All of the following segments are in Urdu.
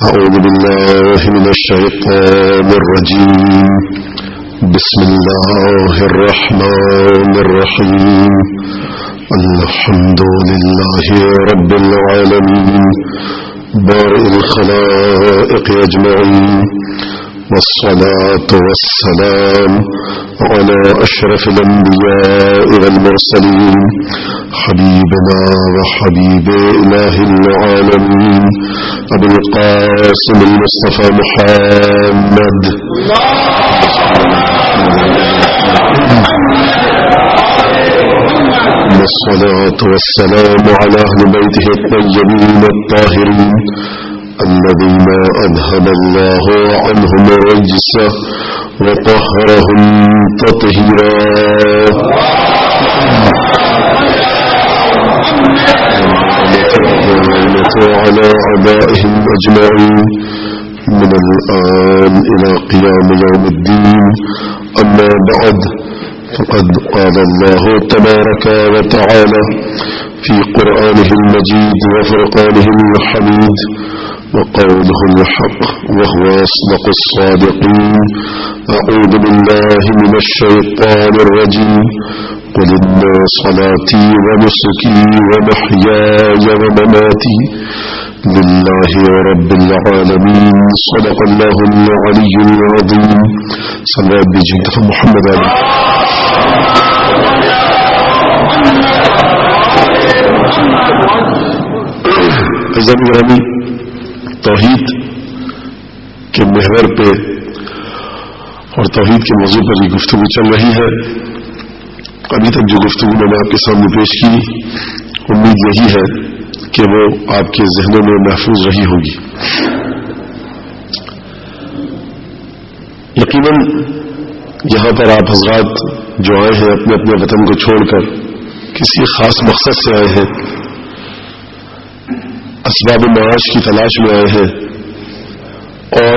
أعوذ بالله من الشيطان الرجيم بسم الله الرحمن الرحيم الحمد لله رب العالمين بارئ الخلائق أجمعين والصلاة والسلام على أشرف الأنبياء والمرسلين حبيبنا وحبيب إله العالمين أبي القاسم المصطفى محمد والصلاة والسلام على أهل بيته الطيبين الطاهرين الذين أذهب الله عنهم الرجس وطهرهم تطهيرا وعلى أعدائهم أجمعين من الآن إلى قيام يوم الدين أما بعد فقد قال الله تبارك وتعالى في قرآنه المجيد وفرقانه الحميد وقوله الحق وهو أصدق الصادقين أعوذ بالله من الشيطان الرجيم قل إن صلاتي ونسكي ومحياي ومماتي لله رب العالمين صدق الله العلي العظيم صلى الله عليه وسلم محمد عليه عزیزان گرامی، توحید کے محور پہ اور توحید کے موضوع پر یہ گفتگو چل رہی ہے. ابھی تک جو گفتگو میں نے آپ کے سامنے پیش کی، امید یہی ہے کہ وہ آپ کے ذہنوں میں محفوظ رہی ہوگی. یقیناً یہاں پر آپ حضرات جو آئے ہیں اپنے اپنے وطن کو چھوڑ کر کسی خاص مقصد سے آئے ہیں، اسباب معاش کی تلاش میں آئے ہیں اور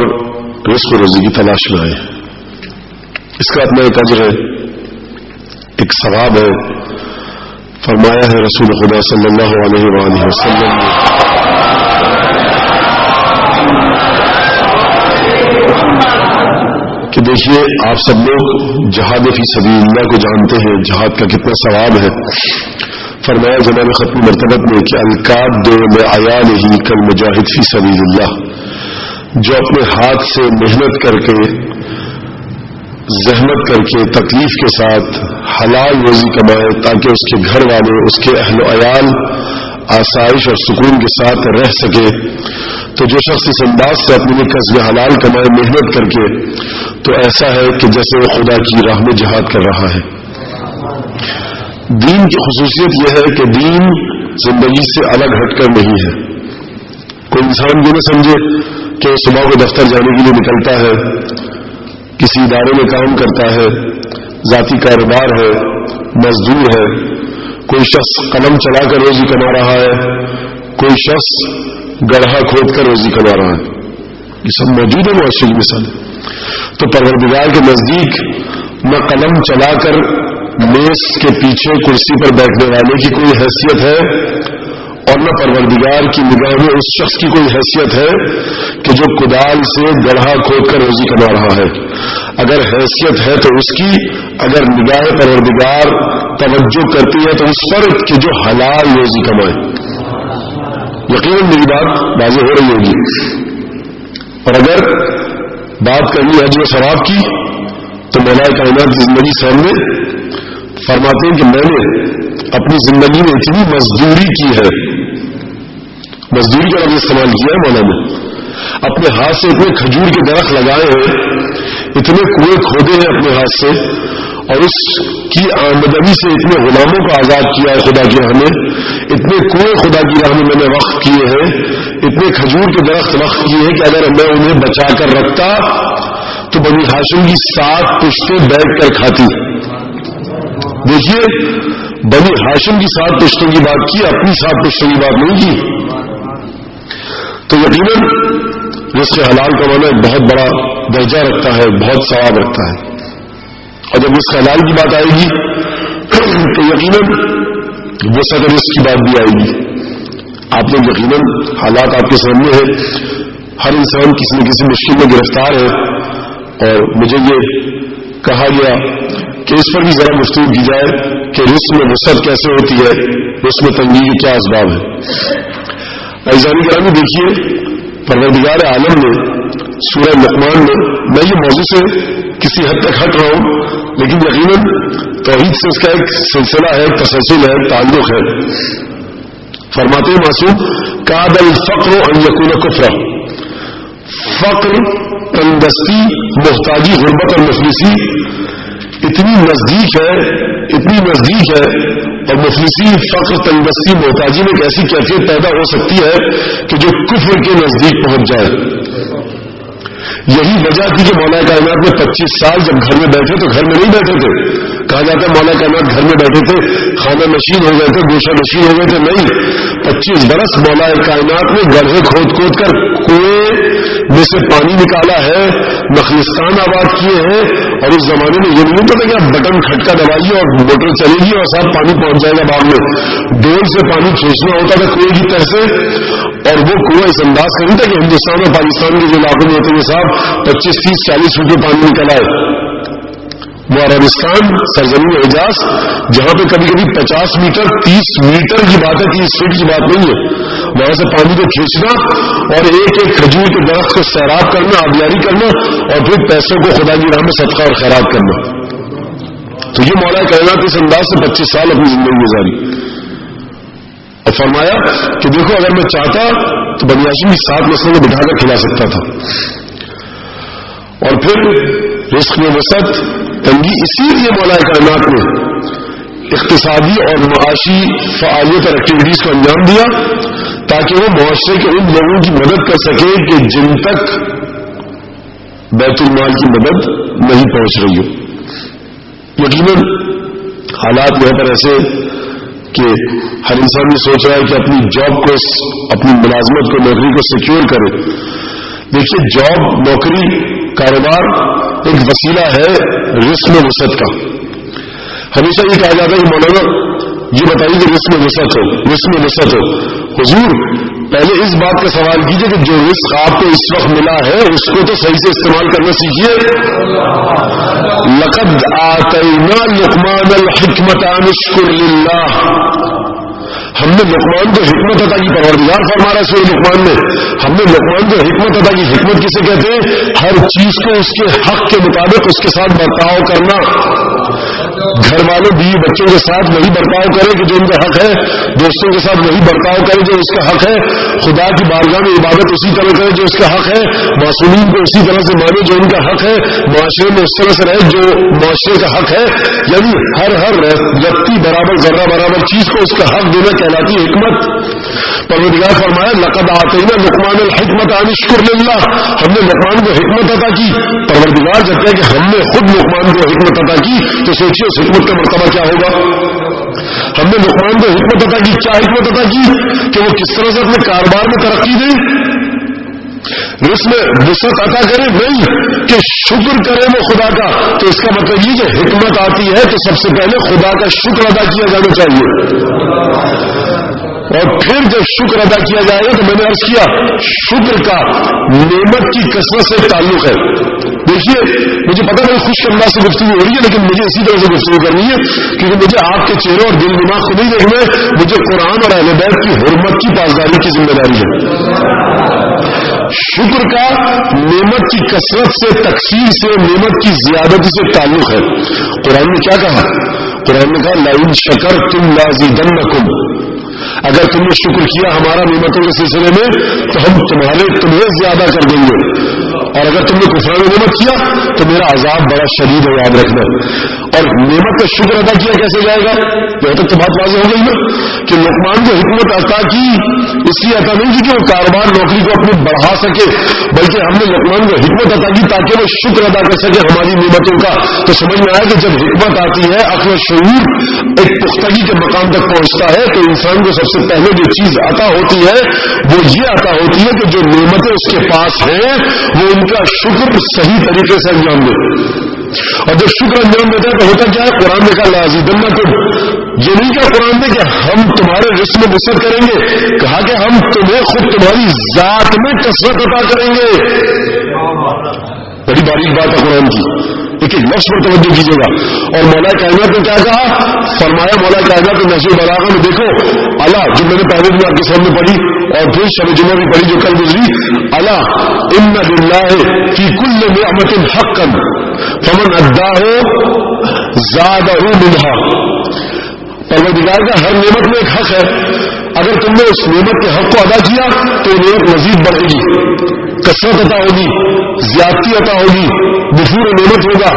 رزق و روزی کی تلاش میں آئے ہیں. اس کا اپنا ایک اجر ہے، ایک ثواب ہے. فرمایا ہے رسول خدا صلی اللہ علیہ وآلہ وسلم کہ دیکھیے آپ سب لوگ جہاد فی سبیل اللہ کو جانتے ہیں، جہاد کا کتنا ثواب ہے. فرمایا جناب ختم مرتبت میں کہ القاد لعیالہ کالمجاہد فی سبیل اللہ، جو اپنے ہاتھ سے محنت کر کے، زحمت کر کے، تکلیف کے ساتھ حلال روزی کمائے تاکہ اس کے گھر والے، اس کے اہل و عیال آسائش اور سکون کے ساتھ رہ سکے، تو جو شخص اس انداز سے اپنے لیے قصب حلال کمائے محنت کر کے، تو ایسا ہے کہ جیسے وہ خدا کی راہ میں جہاد کر رہا ہے. دین کی خصوصیت یہ ہے کہ دین زندگی سے الگ ہٹ کر نہیں ہے. کوئی انسان یہ نہ سمجھے کہ وہ صبح کو دفتر جانے کے لیے نکلتا ہے، کسی ادارے میں کام کرتا ہے، ذاتی کاروبار ہے، مزدور ہے، کوئی شخص قلم چلا کر روزی کما رہا ہے، کوئی شخص گڑھا کھود کر روزی کما رہا ہے. یہ سب موجود ہے معاشرے کی مثال. تو پروردگار کے نزدیک نہ قلم چلا کر میز کے پیچھے کرسی پر بیٹھنے والے کی کوئی حیثیت ہے اور نہ پروردگار کی نگاہ میں اس شخص کی کوئی حیثیت ہے کہ جو کدال سے گڑھا کھود کر روزی کما رہا ہے. اگر حیثیت ہے تو اس کی، اگر نگاہ پروردگار توجہ کرتی ہے تو اس پر کہ جو حلال روزی کمائے. یقیناً میری بات واضح ہو رہی ہوگی. اور اگر بات کرنی اجر و ثواب کی تو مولا کائنات کی زندگی سامنے فرماتے ہیں کہ میں نے اپنی زندگی میں اتنی مزدوری کی ہے، مزدوری کا لفظ استعمال کیا ہے مولا نے، اپنے ہاتھ سے اتنے کھجور کے درخت لگائے ہیں، اتنے کنویں کھودے ہیں اپنے ہاتھ سے، اور اس کی آمدنی سے اتنے غلاموں کو آزاد کیا ہے خدا کی راہ میں، اتنے کنویں خدا کی راہ میں میں نے وقف کیے ہیں، اتنے کھجور کے درخت وقف کیے ہیں کہ اگر میں انہیں بچا کر رکھتا تو بنی ہاشم کی 7 پشتیں بیٹھ کر کھاتی. دیکھیے بنی ہاشم کی 7 پشتوں کی بات کی، اپنی 7 پشتوں کی بات نہیں کی. تو یقیناً رزق حلال کمانا ایک بہت بڑا درجہ رکھتا ہے، بہت ثواب رکھتا ہے. اور جب رزق حلال کی بات آئے گی یقیناً وسعت رزق کی بات بھی آئے گی. آپ لوگ یقیناً حالات آپ کے سامنے ہیں، ہر انسان کسی نہ کسی مشکل میں گرفتار ہے، اور مجھے یہ کہا گیا کہ اس پر بھی ذرا گفتگو کی جائے کہ رزق میں وسعت کیسے ہوتی ہے، رزق میں تنگی کے کیا اسباب ہیں. عزیزان گرامی دیکھیے، پروردگار عالم نے سورہ لقمان میں یہ موضوع سے کسی حد تک ہٹ رہا ہوں، لیکن یقیناً توحید سے اس کا ایک سلسلہ ہے، ایک تسلسل ہے، ایک تعلق ہے. فرماتے ہیں معصوم کاد الفقر ان یکون کفرا، فقر، تنگدستی، محتاجی، غربت اور مفلسی اتنی نزدیک ہے، اور مفلسی، فقر، تنگدستی، محتاجی میں ایک ایسی کیفیت پیدا ہو سکتی ہے کہ جو کفر کے نزدیک پہنچ جائے. یہی وجہ تھی کہ مولا کائنات میں 25 سال جب گھر میں بیٹھے تو گھر میں نہیں بیٹھے تھے. کہا جاتا ہے مولا کائنات گھر میں بیٹھے تھے، خانہ نشین ہو گئے تھے، گوشہ نشین ہو گئے تھے. نہیں، 25 برس مولا کائنات میں گڑھے کھود کر کنویں میں سے پانی نکالا ہے، نخلستان آباد کیے ہیں. اور اس زمانے میں یہ نہیں پتا کہ آپ بٹن کھٹکا دبائیے اور موٹر چلے گی اور ساتھ پانی پہنچ جائے گا باغ میں. ڈول سے پانی کھینچنا ہوتا تھا کنویں کی طرح سے، اور وہ کنواں اس انداز کا نہیں تھا کہ ہندوستان اور پاکستان کے جو علاقوں میں ہوتے ہیں صاحب 25, 30, 40 فٹ میں پانی نکل آئے. وہ عربستان سرزمین حجاز جہاں پہ کبھی کبھی 50 میٹر 30 میٹر کی بات ہے، 30 فٹ کی بات نہیں ہے. وہاں سے پانی کو کھینچنا اور ایک ایک کھجور کے درخت کو سیراب کرنا، آبیاری کرنا، اور پھر پیسوں کو خدا کی راہ میں صدقہ اور خیرات کرنا. تو یہ مولا کائنات اس انداز سے 25 سال اپنی زندگی گزاری. اور فرمایا کہ دیکھو اگر میں چاہتا تو بنی ہاشم کی 7 نسلوں کو بٹھا کر کھلا سکتا تھا. اور پھر رزق میں وسعت، تنگی، اسی لیے مولا کائنات نے اقتصادی اور معاشی فعالیت اور ایکٹیویٹیز کو انجام دیا تاکہ وہ معاشرے کے ان لوگوں کی مدد کر سکے کہ جن تک بیت المال کی مدد نہیں پہنچ رہی ہو. یقیناً حالات یہاں پر ایسے کہ ہر انسان یہ سوچ رہا ہے کہ اپنی جاب کو، اپنی ملازمت کو، نوکری کو سیکیور کرے. دیکھیے، جاب، نوکری، کاروبار ایک وسیلہ ہے رزق میں وسعت کا. ہمیشہ یہ کہا جاتا ہے کہ مولانا یہ بتائیے کہ رزق میں وسعت ہو. حضور پہلے اس بات کا سوال کیجئے کہ جو رزق آپ کو اس وقت ملا ہے اس کو تو صحیح سے استعمال کرنا سیکھیے. لقد آتینا لقمان الحکمت ان اشکر للہ، ہم نے لقمان کو حکمت عطا کی. پروردگار فرما رہا ہے سورہ لقمان میں، ہم نے لقمان کو حکمت عطا کی. حکمت کسے کہتے ہیں؟ ہر چیز کو اس کے حق کے مطابق اس کے ساتھ برتاؤ کرنا. گھر والوں، بیوی بچوں کے ساتھ وہی برتاؤ کرے کہ جو ان کا حق ہے، دوستوں کے ساتھ وہی برتاؤ کرے جو اس کا حق ہے، خدا کی بارگاہ میں عبادت اسی طرح کرے جو اس کا حق ہے، معصومین کو اسی طرح سے مانے جو ان کا حق ہے، معاشرے میں اس طرح سے رہے جو معاشرے کا حق ہے. یعنی ہر رتی برابر، ذرہ برابر چیز کو اس کا حق دینا کہلاتی حکمت. پروردگار فرمایا لقد آتینا لقمان الحکمت ان اشکر للہ، ہم نے لقمان کو حکمت عطا کی. پروردگار جب کہے کہ ہم نے خود لقمان کو حکمت عطا کی تو سوچیے اس حکمت کا مرتبہ کیا ہوگا. ہم نے لقمان کو حکمت عطا کی. کیا حکمت عطا کی؟ کہ وہ کس طرح سے اپنے کاروبار میں ترقی دے، رزق میں وسعت عطا کرے. نہیں کہ شکر کرے وہ خدا کا. تو اس کا مطلب یہ کہ حکمت آتی ہے تو سب سے پہلے خدا کا شکر ادا کیا جانا چاہیے. اور پھر جب شکر ادا کیا جائے گا تو میں نے عرض کیا شکر کا نعمت کی کثرت سے تعلق ہے. دیکھیے مجھے پتا نہیں خوش انداز سے گفتگو ہو رہی ہے، لیکن مجھے اسی طرح سے گفتگو کرنی ہے کیونکہ مجھے آپ کے چہرے اور دل دماغ کو نہیں دیکھنا ہے، مجھے قرآن اور اہل بیت کی حرمت کی پاسداری کی ذمہ داری ہے. شکر کا نعمت کی کثرت سے، تکثیر سے، نعمت کی زیادتی سے تعلق ہے. قرآن نے کیا کہا؟ قرآن نے کہا لئن شکرتم لازیدنکم، اگر تم نے شکر کیا ہمارا نعمتوں کے سلسلے میں تو ہم تمہیں زیادہ کر دیں گے، اور اگر تم نے کفران نعمت کیا تو میرا عذاب بڑا شدید ہے، یاد رکھنا. اور نعمت کا شکر ادا کیا کیسے جائے گا؟ یہاں تک تو بات واضح ہو گئی نا کہ لقمان کو حکمت عطا کی اس لیے عطا نہیں کی کہ وہ کاروبار نوکری کو اپنے بڑھا سکے، بلکہ ہم نے لقمان کو حکمت عطا کی تاکہ وہ شکر ادا کر سکے ہماری نعمتوں کا. تو سمجھ میں آیا کہ جب حکمت آتی ہے، عقل و شعور ایک پختگی کے مقام تک پہنچتا ہے تو انسان کو سب سے پہلے جو چیز عطا ہوتی ہے وہ یہ عطا ہوتی ہے کہ جو نعمتیں اس کے پاس ہیں وہ ان کا شکر صحیح طریقے سے انجام دے. اور جب شکر انجام دیتا ہے تو ہوتا کیا ہے؟ قرآن نے کہا لازیدنکم، یہ نہیں کہا قرآن نے کہ ہم تمہارے رزق میں وسعت کریں گے، کہا کہ ہم تمہیں خود تمہاری ذات میں کثرت عطا کریں گے. بڑی باریک بات ہے قرآن کی، ایک ایک لفظ پر توجہ کیجیے گا. اور مولا کائنات نے کیا کہا؟ فرمایا مولا کائنات نے نہج البلاغہ میں دیکھو اللہ، جو میں نے پہلے بھی آپ کے سامنے پڑھی اور پھر شب جمعہ بھی پڑھی جو کل گزری، اللہ ان للہ فی کل نعمت حقا فمن اداہ زادہ منہا. پروردگار کا ہر نعمت میں ایک حق ہے، اگر تم نے اس نعمت کے حق کو ادا کیا تو نعمت مزید بڑھے گی، کثرت عطا ہوگی، زیادتی عطا ہوگی، وفور نعمت ہوگا،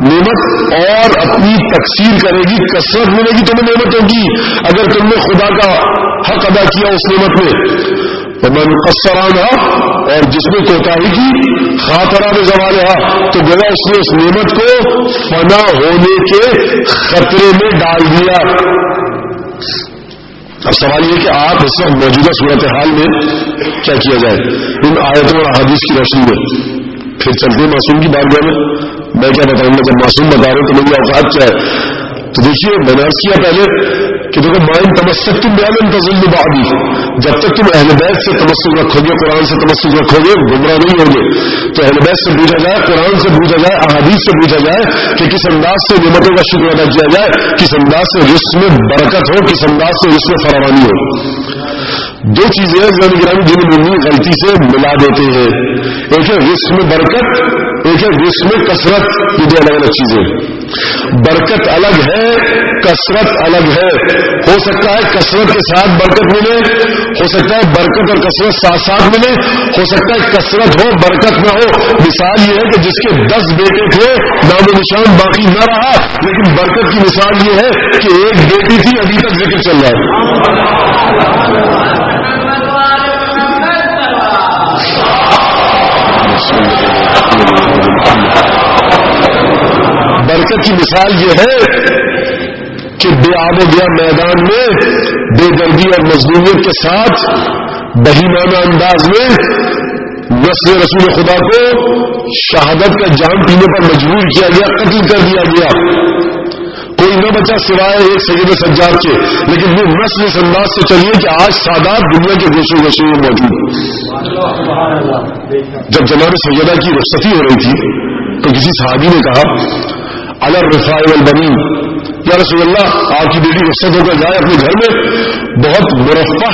نعمت اور اپنی تقسیم کرے گی، کثرت ملے گی تمہیں نعمت ہوگی اگر تم نے خدا کا حق ادا کیا اس نعمت میں. من قصرانہ، اور جس نے کوتاہی کی خاطرہ میں زوال رہا تو گویا اس نے اس نعمت کو فنا ہونے کے خطرے میں ڈال دیا. اب سوال یہ کہ آپ اس وقت موجودہ صورتحال میں کیا کیا جائے ان آیتوں اور احادیث کی روشنی میں. پھر چلتے معصوم کی بات میں کیا بتاؤں گا، جب معصوم بتا رہے تو میری اوقات کیا ہے. تو دیکھیے میں نے عرض کیا پہلے کہ دیکھو مائن تمسک تم بیان تزل بعدی، جب تک تم اہل بیت سے تمسک رکھو گے، قرآن سے تمسک رکھو گے، گمراہ نہیں ہوگے. تو اہل بیت سے پوچھا جائے، قرآن سے پوچھا جائے، احادیث سے پوچھا جائے کہ کس انداز سے نعمتوں کا شکر ادا کیا جائے، کس انداز سے رزق میں برکت ہو، کس انداز سے رزق میں فراوانی ہو. دو چیزیں گرامی جن میں غلطی سے ملا دیتے ہیں، ایک ہے رزق میں برکت، ایک ہے رزق میں کثرت. یہ دو الگ الگ چیزیں. برکت الگ ہے، کثرت الگ ہے. ہو سکتا ہے کثرت کے ساتھ برکت ملے، ہو سکتا ہے برکت اور کثرت ساتھ ساتھ ملے، ہو سکتا ہے کثرت ہو برکت نہ ہو. مثال یہ ہے کہ جس کے 10 بیٹے تھے نام و نشان باقی نہ رہا، لیکن برکت کی مثال یہ ہے کہ ایک بیٹی تھی ابھی تک ذکر چل رہا ہے. برکت کی مثال یہ ہے کہ بے آب و گیا میدان میں بے دردی اور مظلومیت کے ساتھ بہیمانہ انداز میں نسل رسول خدا کو شہادت کا جام پینے پر مجبور کیا گیا، قتل کر دیا گیا. کوئی نہ بچا سوائے ایک سید سجاد کے. لیکن وہ نسل اس انداز سے چلیے کہ آج سادات دنیا کے گوشے گوشے میں موجود. جب جناب سیدہ کی رخصتی ہو رہی تھی تو کسی صحابی نے کہا علی الرفاع والبنین، یا رسول اللہ آپ کی بیٹی رخصت ہو کر جائے اپنے گھر میں، بہت مرفہ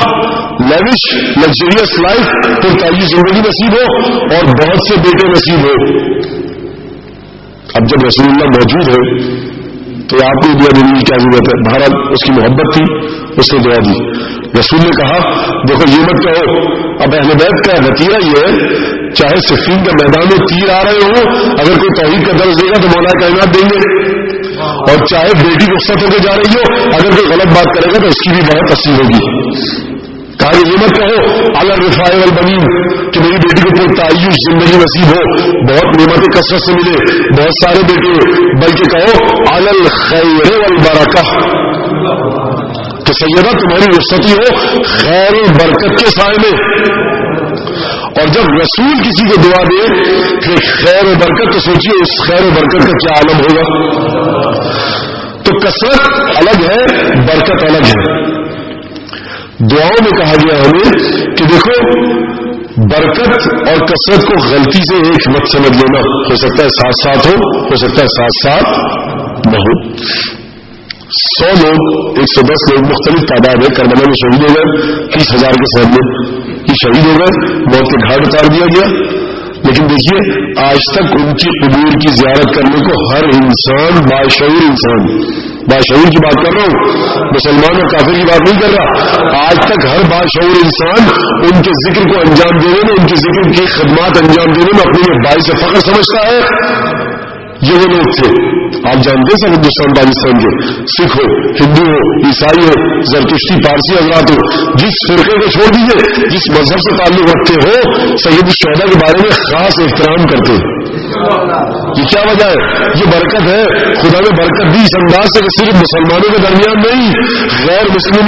لیوش لگژریس لائف پرتائی زندگی نصیب ہو اور بہت سے بیٹے نصیب ہو. اب جب رسول اللہ موجود ہے تو آپ کو دعا دینے کی کیا ضرورت ہے؟ بہرحال اس کی محبت تھی، اس نے دعا دی. رسول نے کہا دیکھو یہ مت کہو، اب اہل بیت کا وتیرہ یہ ہے چاہے صفین کے میدان میں تیر آ رہے ہوں، اگر کوئی توحید کا درس دے گا تو مولا کائنات دیں گے، اور چاہے بیٹی رخصت ہو کے جا رہی ہو اگر کوئی غلط بات کرے گا تو اس کی بھی بہت تسلیم ہوگی. کہا کہ یہ مت کہو علی الرفاع والبنین کہ میری بیٹی کو پور تعیش زندگی نصیب ہو، بہت نعمتیں کثرت سے ملے، بہت سارے بیٹے، بلکہ کہو علی الخیر والبرکہ کہ سیدہ تمہاری رخصتی ہو خیر و برکت کے سائے میں. اور جب رسول کسی کو دعا دے کہ خیر و برکت تو سوچیے اس خیر و برکت کا کیا عالم ہوگا. تو کثرت الگ ہے، برکت الگ ہے. دعاؤں میں کہا گیا ہمیں کہ دیکھو برکت اور کثرت کو غلطی سے ایک مت سمجھ لینا. ہو سکتا ہے ساتھ ساتھ ہو سکتا ہے ساتھ ساتھ نہ ہو. 100 لوگ 110 لوگ مختلف تعداد ہے کربلا میں شہید ہو گئے، 30,000 کے سامنے یہ شہید ہو گئے، موت کے گھاٹ اتار دیا گیا. لیکن دیکھیے آج تک ان کی قبور کی زیارت کرنے کو ہر انسان باشعور کی بات کر رہا ہوں، مسلمان اور کافر کی بات نہیں کر رہا، آج تک ہر باشعور انسان ان کے ذکر کو انجام دینے میں، ان کے ذکر کی خدمات انجام دینے میں اپنے باعث فخر سمجھتا ہے. یہ وہ لوگ تھے آپ جانتے ہیں ہندوستان پاکستان کے، سکھ ہو، ہندو ہو، عیسائی ہو، زرتشتی، پارسی حضرات ہو، جس فرقے کو چھوڑ دیجیے، جس مذہب سے تعلق رکھتے ہو، سید الشہداء کے بارے میں خاص احترام کرتے. یہ کیا وجہ ہے؟ یہ برکت ہے. خدا نے برکت دی اس انداز سے کہ صرف مسلمانوں کے درمیان نہیں، غیر مسلموں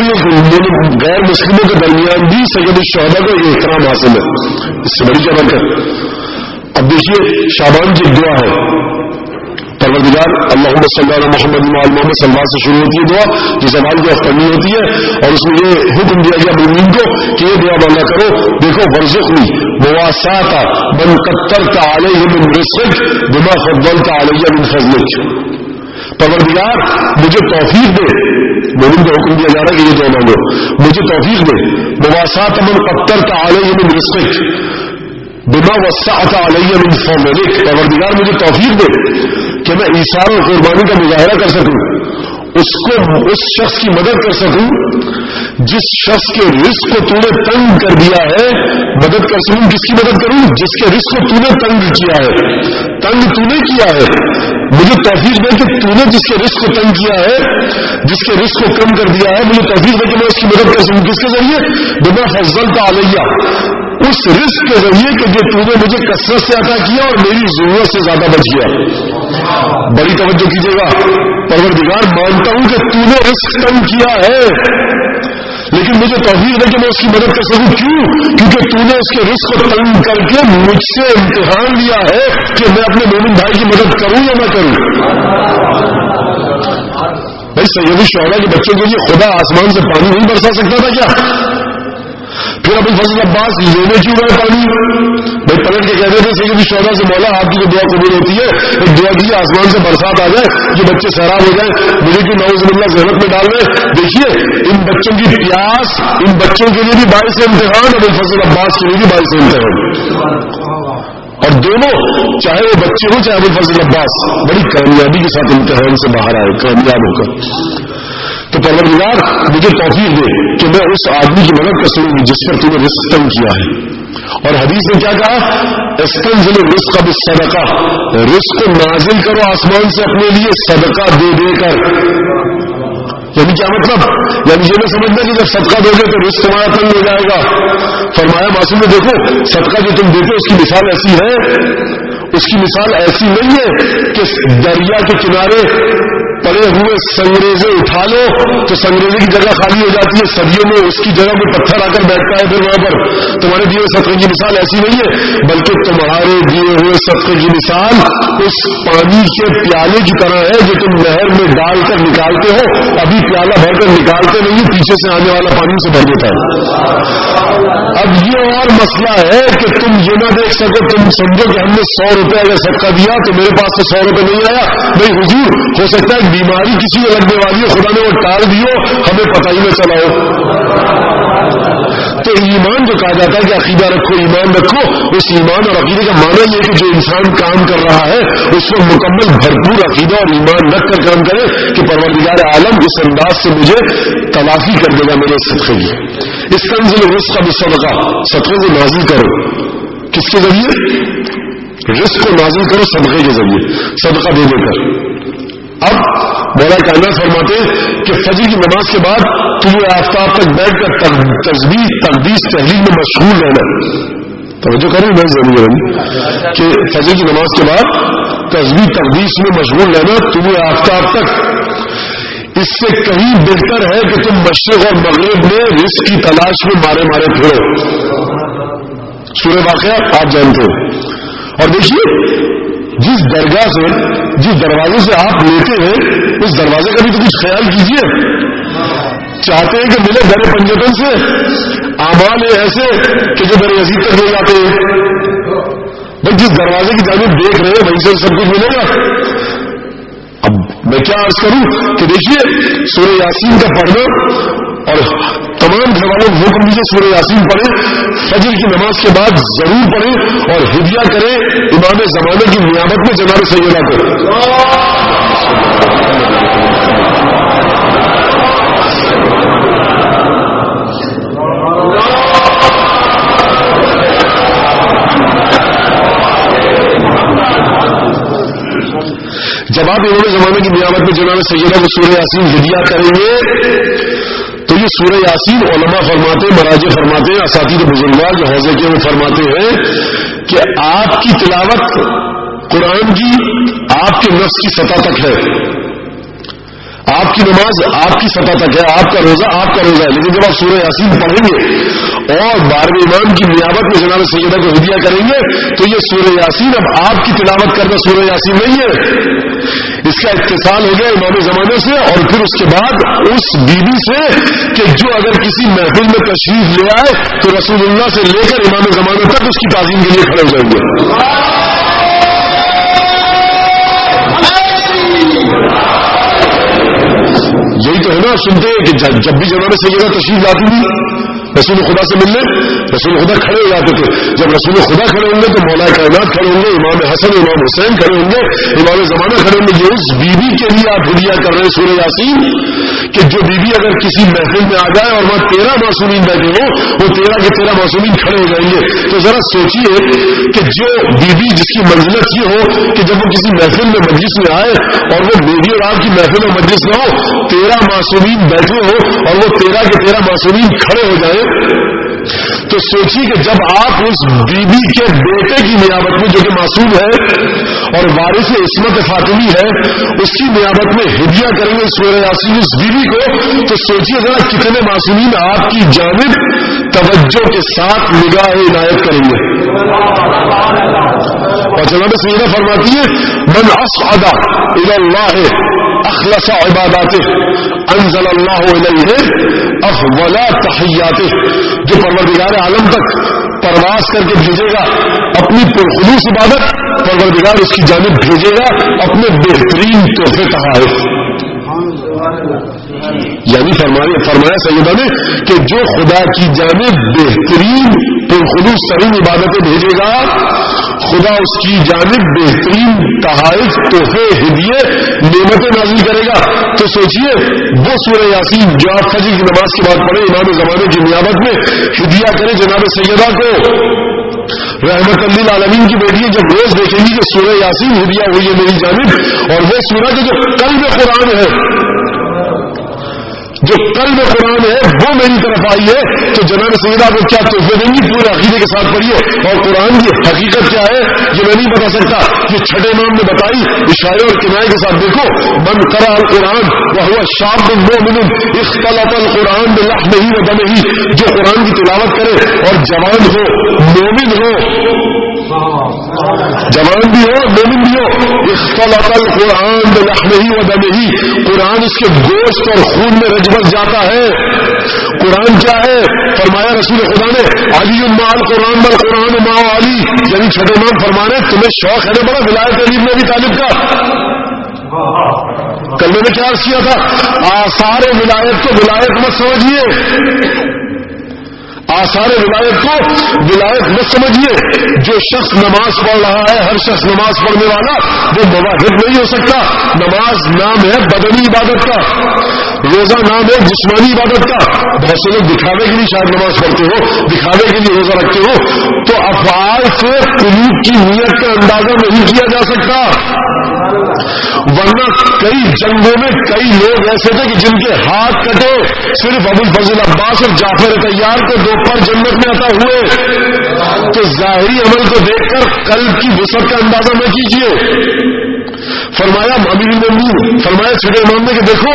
کے درمیان بھی سید الشہداء کو یہ احترام حاصل ہے. اس سے بڑی کیا برکت. اب دیکھیے شعبان کی دعا ہے پروردگار اللہم صلی علی محمد وعلی محمد صلی اللہ سے شروع ہوتی ہے دعا جو زوال کی وقت پڑھنی ہوتی ہے، اور اس میں یہ حکم دیا گیا مومن کو کہ یہ دعا مانگا کرو، دیکھو ورزقنی مواساۃ من قدرت علیہ من رزقک بما فضلت علیہ من فضلک، پروردگار مجھے توفیق دے، مومن کو حکم دیا جا رہا ہے کہ یہ دعا مانگو، مجھے توفیق دے مواساۃ من قدرت علیہ من رزقک بما وسعت علیہ من فضلک، پروردگار مجھے توفیق دے کہ میں ایثار اور قربانی کا مظاہرہ کر سکوں، اس شخص کی مدد کر سکوں جس شخص کے رزق کو تو نے تنگ کر دیا ہے، مدد کر سکوں، کس کی مدد کروں؟ جس کے رزق کو تو نے تنگ کیا ہے، تنگ تو نے کیا ہے، مجھے توفیق دے کہ تو نے جس کے رزق کو تنگ کیا ہے، جس کے رزق کو کم کر دیا ہے، مجھے توفیق دے کہ میں اس کی مدد کر سکوں، کس کے ذریعے؟ بما فضلت علیہ، اس رزق کے ذریعے کہ جو تو نے مجھے کثرت سے عطا کیا اور میری ضرورت سے زیادہ بچ گیا۔ بڑی توجہ کیجیے گا، پروردگار مانتا ہوں کہ تو نے رزق تنگ کیا ہے، لیکن مجھے توفیق دے کہ میں اس کی مدد کر سکوں، کیوں؟ کیونکہ تو نے اس کے رزق کو تنگ کر کے مجھ سے امتحان لیا ہے کہ میں اپنے مومن بھائی کی مدد کروں یا نہ کروں۔ بھائی سید الشہداء کے بچوں کے لیے خدا آسمان سے پانی نہیں برسا سکتا تھا کیا؟ پھر ابو الفضل عباس لینے کیوں گئے پانی؟ بھائی پلٹ کے کہتے تھے سید الشہداء سے، مولا آپ کی جو دعا قبول ہوتی ہے ایک دعا کیجیے آسمان سے برسات آ جائے، یہ بچے سیراب ہو جائیں، مجھے کیوں نعوذ باللہ ذہنت میں ڈال رہے؟ دیکھیے ان بچوں کی پیاس ان بچوں کے لیے بھی باعث امتحان، ابو الفضل عباس کے لیے بھی باعث امتحان، اور دونوں چاہے وہ بچے ہوں چاہے ابو الفضل عباس بڑی کامیابی کے ساتھ امتحان سے باہر آئے، کامیاب ہو کر۔ تو پروردگار مجھے توفیق دے کہ میں اس آدمی کی مدد کر سکوں جس پر تم نے رزق تنگ کیا ہے، اور حدیث نے کیا کہا؟ استنزل الرزق بالصدقہ، رزق کو نازل کرو آسمان سے اپنے لیے صدقہ دے دے کر۔ یعنی کیا مطلب؟ یعنی یہ نہ سمجھنا کہ جب صدقہ دو گے تو رزق تمہارا تنگ ہو جائے گا۔ فرمایا معصوم نے دیکھو صدقہ جو تم دیتے اس کی مثال ایسی ہے، اس کی مثال ایسی نہیں ہے کہ دریا کے کنارے پڑے ہوئے سنگریزے اٹھا لو تو سنگریزے کی جگہ خالی ہو جاتی ہے، صدیوں میں اس کی جگہ میں پتھر آ کر بیٹھتا ہے، پھر وہاں پر تمہارے دیے ہوئے صدقے کی مثال ایسی نہیں ہے، بلکہ تمہارے دیے ہوئے صدقے کی مثال اس پانی کے پیالے کی طرح ہے جو تم نہر میں ڈال کر نکالتے ہو، ابھی پیالہ بھر کر نکالتے نہیں، پیچھے سے آنے والا پانی سے بھر دیتا ہے۔ اب یہ اور مسئلہ ہے کہ تم یہ نہ دیکھ سکو، تم سمجھو کہ ہم نے 100 روپے اگر صدقہ دیا تو میرے پاس تو 100 روپے نہیں آیا، بھائی حضور ہو سکتا ہے بیماری کسی کو لگنے والی ہو، خدا نے وہ ٹال دی ہو، ہمیں پتہ ہی نہ چلا ہو۔ تو ایمان جو کہا جاتا ہے کہ عقیدہ رکھو، ایمان رکھو، اس ایمان اور عقیدے کا معنی یہ کہ جو انسان کام کر رہا ہے اس میں مکمل بھرپور عقیدہ اور ایمان رکھ کر کام کرے کہ پروردگار عالم اس انداز سے مجھے تلافی کر دے گا میرے صدقے کی۔ استنزل الرزق بالصدقہ، صدقے کو نازل کرو، کس کے ذریعے؟ رزق کو نازل کرو صدقے کے ذریعے، صدقہ دے دے کر۔ اب مولا کائنات فرماتے کہ فجر کی نماز کے بعد طلوع آفتاب تک بیٹھ کر تسبیح تقدیس تحلیل میں مشغول رہنا، توجہ کریں میں ضرور ہے کہ فجر کی نماز کے بعد تسبیح تقدیس میں مشغول رہنا طلوع آفتاب تک، اس سے کہیں بہتر ہے کہ تم مشرق اور مغرب میں رزق کی تلاش میں مارے مارے پھرو۔ سورہ واقعہ آپ جانتے ہو، اور دیکھیے جس درگاہ سے جس دروازے سے آپ لیتے ہیں اس دروازے کا بھی تو کچھ خیال کیجیے، چاہتے ہیں کہ ملے در پنجتن سے، اعمال ایسے کہ جو در یزید تک لے جاتے ہیں، بس جس دروازے کی جانب دیکھ رہے ہیں وہیں سے سب کچھ ملے گا۔ اب میں کیا عرض کروں کہ دیکھیے سورہ یاسین کا پڑھنا اور تمام گھر والوں کو حکم دیجیے سورہ یاسین پڑھیں، فجر کی نماز کے بعد ضرور پڑھیں اور ہدیہ کریں امام زمانے کی نیابت میں جناب سیدہ کو۔ جب آپ امام زمانے کی نیابت میں جناب سیدہ کو سورہ یاسین ہدیہ کریں گے تو یہ سورہ یاسین علماء فرماتے ہیں، مراجع فرماتے ہیں، اساتید بزرگوار جو حوضے کے وہ فرماتے ہیں کہ آپ کی تلاوت قرآن کی آپ کے نفس کی سطح تک ہے، آپ کی نماز آپ کی سطح تک ہے، آپ کا روزہ ہے، لیکن جب آپ سورہ یاسین پڑھیں گے اور 12ویں امام کی نیابت میں جناب سیدہ کو ہدیہ کریں گے تو یہ سورہ یاسین اب آپ کی تلاوت کرنا سورہ یاسین نہیں ہے، اس کا اتصال ہو گیا امام زمانے سے، اور پھر اس کے بعد اس بیوی سے کہ جو اگر کسی محفل میں تشریف لے آئے تو رسول اللہ سے لے کر امام زمانے تک اس کی تعظیم کے لیے کھڑے ہو جائیں گے. یہی تو ہے نا. سنتے ہیں کہ جب بھی جناب سیدہ تشریف لاتی تھی رسول خدا سے ملنے، رسول خدا کھڑے ہو جاتے تھے. جب رسول خدا کھڑے ہوں گے تو مولا کائنات کھڑے ہوں گے، امام حسن امام حسین کھڑے ہوں گے، امام زمانہ کھڑے ہوں گے. یہ اس بیوی کے لیے آپ ہدیہ کر رہے ہیں سورہ یاسین کہ جو بیوی اگر کسی محفل میں آ جائے اور وہاں 13 معصومین بیٹھے ہوں، وہ 13 کے 13 معصومین کھڑے ہو جائیں گے. تو ذرا سوچئے کہ جو بیوی جس کی منزلت یہ ہو کہ جب وہ کسی محفل میں مجلس میں آئے اور وہ میری اور آپ کی محفل میں مجلس نہ ہو، 13 معصومین بیٹھے ہو اور وہ 13 کے 13 معصومین کھڑے ہو جائیں، تو سوچیے کہ جب آپ اس بیوی کے بیٹے کی نیابت میں جو کہ معصوم ہے اور وارث عصمت فاطمی ہے اس کی نیابت میں ہدیہ کریں گے سورہ یاسین اس بیوی کو، تو سوچیے ذرا کتنے معصومین آپ کی جانب توجہ کے ساتھ نگاہ عنایت کریں گے. اور جناب سیدہ فرماتی ہے من اصعد الى اللہ اخلص عباداته انزل اللہ الیہ افضل تحیاته. جو پروردگار عالم تک پرواز کر کے بھیجے گا اپنی پرخلوص عبادت، پروردگار اس کی جانب بھیجے گا اپنے بہترین تحفے تحائف. یعنی فرمایا سیدہ نے کہ جو خدا کی جانب بہترین پرخلوص ترین عبادتیں بھیجے گا خدا اس کی جانب بہترین تحائف تحفے ہدیے نعمتیں نازل کرے گا. تو سوچئے وہ سورہ یاسین جو آپ فجر کی نماز کے بعد پڑھے امام زمانے کی نیابت میں ہدیہ کرے جناب سیدہ کو. رحمت للعالمین کی بیٹیاں جب روز دیکھیں گی کہ سورہ یاسین ہدیہ ہوئی ہے میری جانب، اور وہ سورہ جو قلب قرآن ہے، جو قلب قرآن ہے وہ میری طرف آئی ہے، تو جناب سیدہ کو کیا تحفے دیں گی؟ پورے عقیدے کے ساتھ پڑھیے. اور قرآن کی حقیقت کیا ہے یہ میں نہیں بتا سکتا، یہ چھٹے امام نے بتائی اشارے اور کنائے کے ساتھ. دیکھو من قرأ القرآن وهو شاب مؤمن اختلط القرآن بلحمه ودمه. جو قرآن کی تلاوت کرے اور جوان ہو، مومن ہو، جوان بھی ہو مومن بھی ہو، اختلط القرآن بلحمه ودمه، قرآن اس کے گوشت اور خون میں رج بس جاتا ہے. قرآن کیا ہے؟ فرمایا رسول خدا نے علی مع القرآن والقرآن مع علی. یعنی چھٹے امام فرما رہے تمہیں شوق ہے نا بڑا ولایت علی بن ابی طالب کا. کل میں نے کیا عرض کیا تھا؟ آثار ولایت کو ولایت مت سمجھیے، آثار ولایت کو ولایت مت سمجھیے. جو شخص نماز پڑھ رہا ہے، ہر شخص نماز پڑھنے والا وہ مواحد نہیں ہو سکتا. نماز نام ہے بدنی عبادت کا، روزہ نام ہے جسمانی عبادت کا. بہت سے لوگ دکھاوے کے لیے شاید نماز پڑھتے ہو، دکھاوے کے لیے روزہ رکھتے ہو، تو افعال سے قلوب کی نیت کا اندازہ نہیں کیا جا سکتا. ورنہ کئی جنگوں میں کئی لوگ ایسے تھے کہ جن کے ہاتھ کٹے، صرف ابو الفضل عباس اور جعفر طیار کو 2 پر جنت میں عطا ہوئے. تو ظاہری عمل کو دیکھ کر قلب کی وسعت کا اندازہ نہ کیجیے. فرمایا امیر المومنین فرمایا چھٹے امام نے کہ دیکھو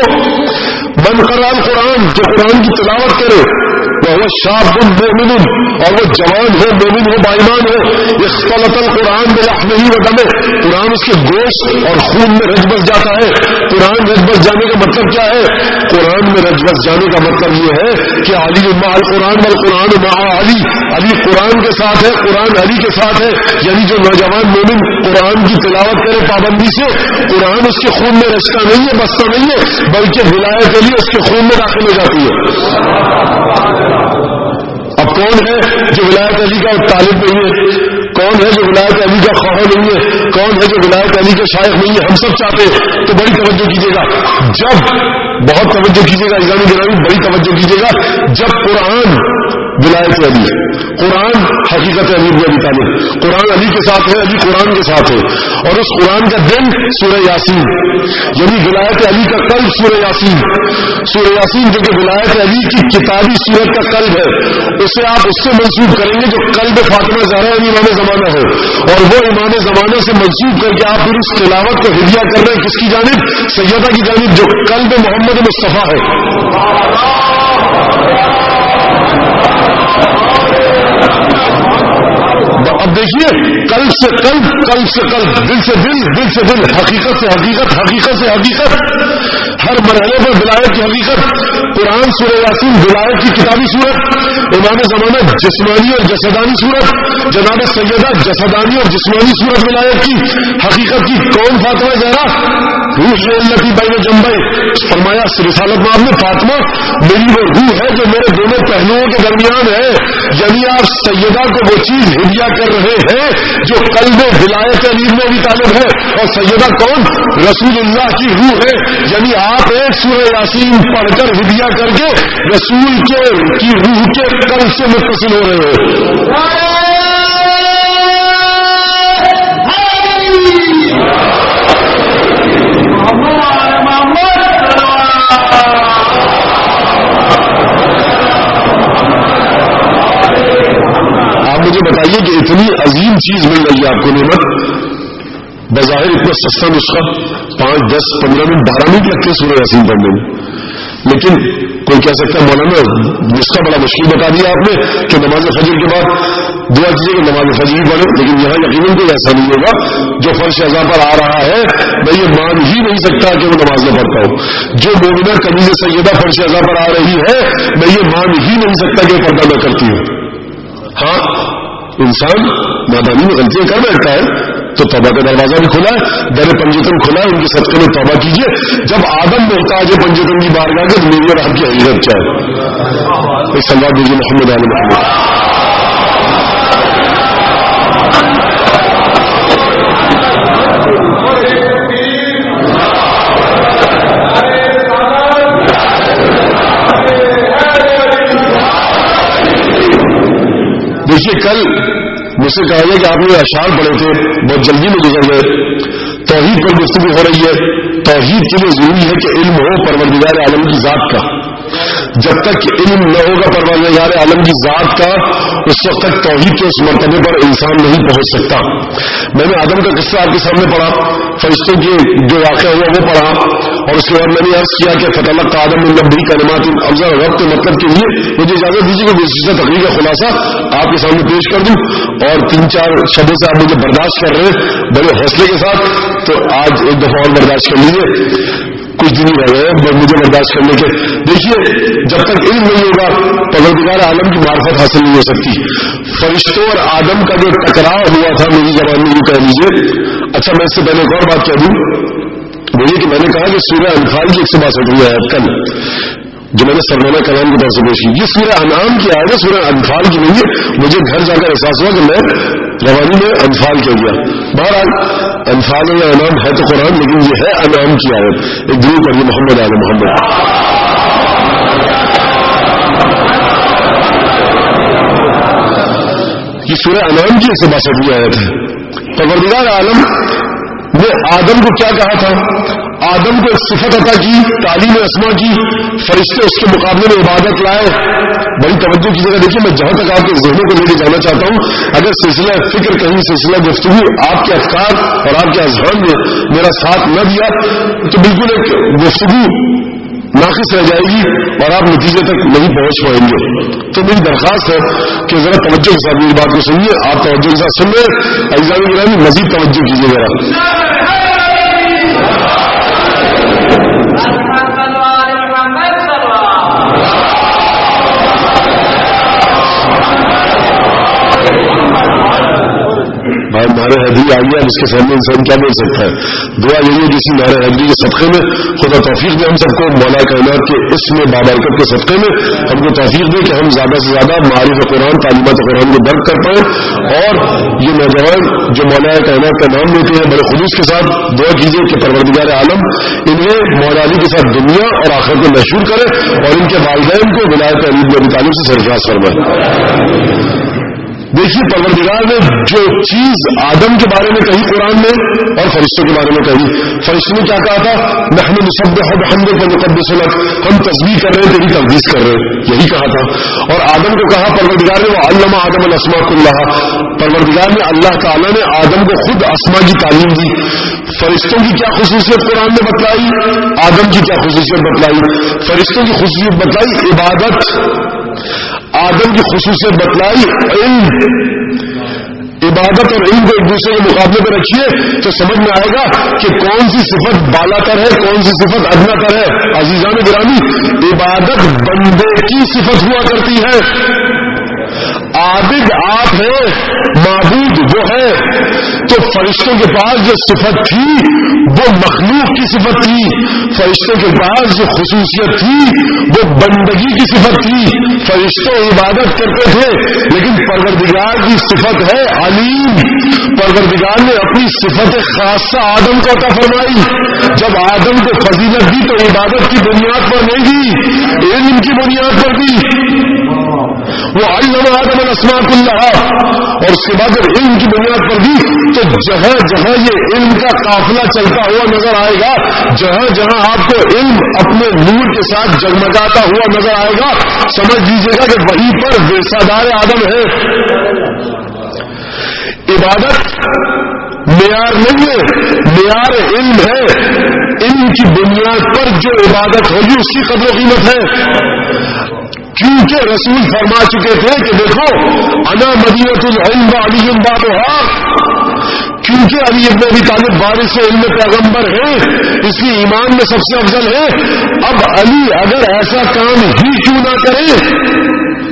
من قرأ القرآن، جو قرآن کی تلاوت کرے وہ شاب مومن، اور وہ جوان ہو مومن ہو بائیمان ہو، اختلط القرآن بلحمه ودمه، قرآن اس کے گوشت اور خون میں رج بس جاتا ہے. قرآن رج بس جانے کا مطلب کیا ہے؟ قرآن میں رج بس جانے کا مطلب یہ ہے کہ علی مع القرآن والقرآن مع علی، علی قرآن کے ساتھ ہے، قرآن علی کے ساتھ ہے. یعنی جو نوجوان مومن قرآن کی تلاوت کرے پابندی سے، قرآن اس کے خون میں رچتا نہیں ہے، بستا نہیں ہے، بلکہ ولایت علی اس کے خون میں داخل ہو جاتی ہے. اب کون ہے جو ولایت علی کا طالب نہیں ہے؟ کون ہے جو ولایت علی کا خواہاں نہیں ہے؟ کون ہے جو ولایت علی کا شائخ نہیں ہے؟ ہم سب چاہتے ہیں. تو بڑی توجہ کیجیے گا، جب بہت توجہ کیجیے گا ایگزام گرامی، بڑی توجہ کیجیے گا. جب قرآن ولایت علی، قرآن حقیقت علی بن ابی طالب، قرآن علی کے ساتھ ہے، علی قرآن کے ساتھ ہے، اور اس قرآن کا دل سورہ یاسین، یعنی ولایت علی کا قلب سورہ یاسین. سورہ یاسین جو کہ ولایت علی کی کتابی صورت کا قلب ہے، اسے آپ اس سے منسوب کریں گے جو قلب فاطمہ زہرا یعنی امام زمانہ ہے، اور وہ امام زمانہ سے منسوب کر کے آپ پھر اس تلاوت کو ہدیہ کر رہے ہیں کس کی جانب؟ سیدہ کی جانب، جو قلب محمد مصطفیٰ ہے. اب دیکھیے قلب سے قلب، قلب سے قلب، دل سے دل، دل سے دل، حقیقت سے حقیقت، حقیقت سے حقیقت، ہر مرحلے پر ولایت کی حقیقت۔ قرآن سورہ یاسین ولایت کی کتابی صورت، امام زمانہ جسمانی اور جسدانی صورت، جناب سیدہ جسدانی اور جسمانی صورت ولایت کی حقیقت کی۔ کون فاطمہ زہرا؟ روح التي بین جنبی، فرمایا رسالت میں آپ نے فاطمہ میری وہ روح ہے جو میرے دونوں پہلوؤں کے درمیان ہے، یعنی آپ سیدہ کو وہ چیز ہدیہ کر رہے ہیں جو قلب ولایت علی بن ابی طالب ہے، اور سیدہ کون؟ رسول اللہ کی روح ہے، یعنی آپ ایک سورہ یاسین پڑھ کر ہدیہ کر کے رسول کی روح کے قلب سے متصل ہو رہے ہیں۔ مجھے بتائیے کہ اتنی عظیم چیز مل رہی ہے آپ کو، نعمت، بظاہر اتنا سستا نسخہ، 5، 10، 15 منٹ، 12 منٹ لگتے سورہ یاسین پڑھنے میں، لیکن کوئی کہہ سکتا ہے مولانا نسخہ بڑا مشکل بتا دیا آپ نے کہ نماز فجر کے بعد دعا کیجیے کہ نماز فجر ہی پڑھے، لیکن یہاں یقیناً کوئی ایسا نہیں ہوگا۔ جو فرش اعضاء پر آ رہا ہے میں یہ مان ہی نہیں سکتا کہ وہ نماز نہ پڑھتا ہو، جو مومنہ قمیض سیدہ فرش اعضاء پر آ رہی ہے میں یہ مان ہی نہیں سکتا کہ وہ پردہ نہ کرتی ہو۔ ہاں انسان نادانی میں غلطیاں کر بیٹھتا ہے تو توبہ کا دروازہ بھی کھلا ہے، در پنجتن کھلا ہے، ان کے صدقے میں توبہ کیجیے۔ جب آدم محتاج ہے پنجتن کی بارگاہ کے، میری اور آپ کی حقیقت کیا ہے؟ ایک سلوات دیجیے محمد علی محمد۔ دیکھیے کل مجھ سے کہا گیا کہ آپ نے اشعار پڑھے تھے، بہت جلدی میں گزر گئے۔ توحید پر گفتگو ہو رہی ہے، توحید کے لیے ضروری ہے کہ علم ہو پروردگار عالم کی ذات کا۔ جب تک علم نہ ہوگا پروردگار عالم کی ذات کا، اس وقت تک توحید کے اس مرتبے پر انسان نہیں پہنچ سکتا۔ میں نے آدم کا قصہ آپ کے سامنے پڑھا، فرشتوں کے جو واقعہ ہوا وہ پڑھا، اور اس کے بعد میں نے عرض کیا کہ فتح آدم من ربہ کلمات، افضل وقت مطلب کے لیے مجھے اجازت دیجیے کہ دوسری تقریر کا خلاصہ آپ کے سامنے پیش کر دوں، اور 3-4 شبوں سے آپ مجھے برداشت کر رہے ہیں بڑے حوصلے کے ساتھ، تو آج ایک دفعہ اور برداشت کر لیجیے، کچھ دن ہی رہ گئے مجھے برداشت کرنے کے۔ دیکھیے جب تک علم نہیں ہوگا پروردگار عالم کی معرفت حاصل نہیں ہو سکتی۔ فرشتوں اور آدم کا جو ٹکراؤ ہوا تھا میری زبان میں یوں کہہ لیجیے۔ اچھا میں اس سے پہلے ایک اور بات کہہ دوں، وہ یہ کہ میں نے کہا کہ سورہ انفال کی 162 آیت کل جو میں نے سرمانہ کلام کی طرف سے پیش کی، یہ سورہ انعام کی آیت ہے، سورہ انفال کی نہیں ہے۔ مجھے گھر جا کر احساس ہوا کہ میں روانی میں انفال کہہ گیا۔ بہرحال انفال یا انعام ہے تو قرآن، لیکن یہ ہے انعام کی آیت۔ ایک درود پڑھیے محمد آل محمد۔ یہ سورہ انعام کی 162 آیت ہے۔ پروردگار عالم نے آدم کو کیا کہا تھا؟ آدم کو ایک صفت عطا کی، تعلیم اسما کی، فرشتے اس کے مقابلے میں عبادت لائے۔ بڑی توجہ کی جگہ دیکھیے، میں جہاں تک آپ کے ذہنوں کو لے کے جانا چاہتا ہوں، اگر سلسلہ فکر کہیں سلسلہ گفتگو آپ کے افکار اور آپ کے اذہان نے میرا ساتھ نہ دیا تو بالکل ایک گفتگو ناقص رہ جائے گی اور آپ نتیجے تک نہیں پہنچ پائیں گے۔ تو میری درخواست ہے کہ ذرا توجہ کے ساتھ میری بات کو سنیے، آپ توجہ کے ساتھ سن رہے، عزیزان گرامی مزید توجہ کیجیے ذرا۔ نعرہ حیدری آ گیا، اس کے سامنے انسان کیا بول سکتا ہے؟ دعا یہی ہے کسی نعرہ حیدری کے صدقے میں خدا توفیق دے ہم سب کو، مولا کائنات کے اسم بابرکت کے صدقے میں ہم کو توفیق دے کہ ہم زیادہ سے زیادہ معارف قرآن، تعلیمات قرآن کو درک کر پائیں، اور یہ نوجوان جو مولا کائنات کا نام لیتے ہیں بڑے خلوص کے ساتھ دعا کیجیے کہ پروردگار عالم انہیں مولا علی کے ساتھ دنیا اور آخرت کو مشہور کرے، اور ان کے والدین کو ولایت علی بن ابی طالب سے سرفراز فرمائے۔ دیکھیے پروردگار نے جو چیز آدم کے بارے میں کہی قرآن میں اور فرشتوں کے بارے میں کہی، فرشتوں نے کیا کہا تھا؟ نحن نسبح بحمدک ونقدس لک، ہم تسبیح کر رہے ہیں تیری تقدیس کر رہے ہیں، یہی کہا تھا۔ اور آدم کو کہا پروردگار نے وعلم آدم الاسماء کلھا، پروردگار نے اللہ تعالیٰ نے آدم کو خود اسماء کی تعلیم دی۔ فرشتوں کی کیا خصوصیت قرآن نے بتلائی، آدم کی کیا خصوصیت بتلائی؟ فرشتوں کی خصوصیت بتلائی عبادت، آدم کی خصوصیت بتلائی علم۔ عبادت اور علم کو ایک دوسرے کے مقابلے پہ رکھیے تو سمجھ میں آئے گا کہ کون سی صفت بالا تر ہے، کون سی صفت ادنا تر ہے۔ عزیزان گرامی، عبادت بندے کی صفت ہوا کرتی ہے، عابد آپ ہے، معبود وہ ہے۔ تو فرشتوں کے پاس جو صفت تھی وہ مخلوق کی صفت تھی، فرشتوں کے پاس جو خصوصیت تھی وہ بندگی کی صفت تھی۔ فرشتے عبادت کرتے تھے لیکن پروردگار کی صفت ہے علیم۔ پروردگار نے اپنی صفت خاصہ آدم کو عطا فرمائی۔ جب آدم کو فضیلت دی تو عبادت کی بنیاد پر نہیں دی، علم کی بنیاد پر دی۔ وہ علم آدم الاسماء کلھا، اور اس کے بعد جب علم کی بنیاد پر دی تو جہاں جہاں یہ علم کا قافلہ چلتا ہوا نظر آئے گا، جہاں جہاں آپ کو علم اپنے نور کے ساتھ جگمگاتا ہوا نظر آئے گا، سمجھ لیجیے گا کہ وہیں پر ورثہ آدم ہے۔ عبادت معیار نہیں ہے، معیار علم ہے۔ علم کی بنیاد پر جو عبادت ہوگی اس کی قدر و قیمت ہے، کیونکہ رسول فرما چکے تھے کہ دیکھو انا مدینۃ العلم وعلی بابھا، کیونکہ علی ابن ابی طالب وارث علم پیغمبر ہیں اس لیے ایمان میں سب سے افضل ہے۔ اب علی اگر ایسا کام ہی کیوں نہ کرے،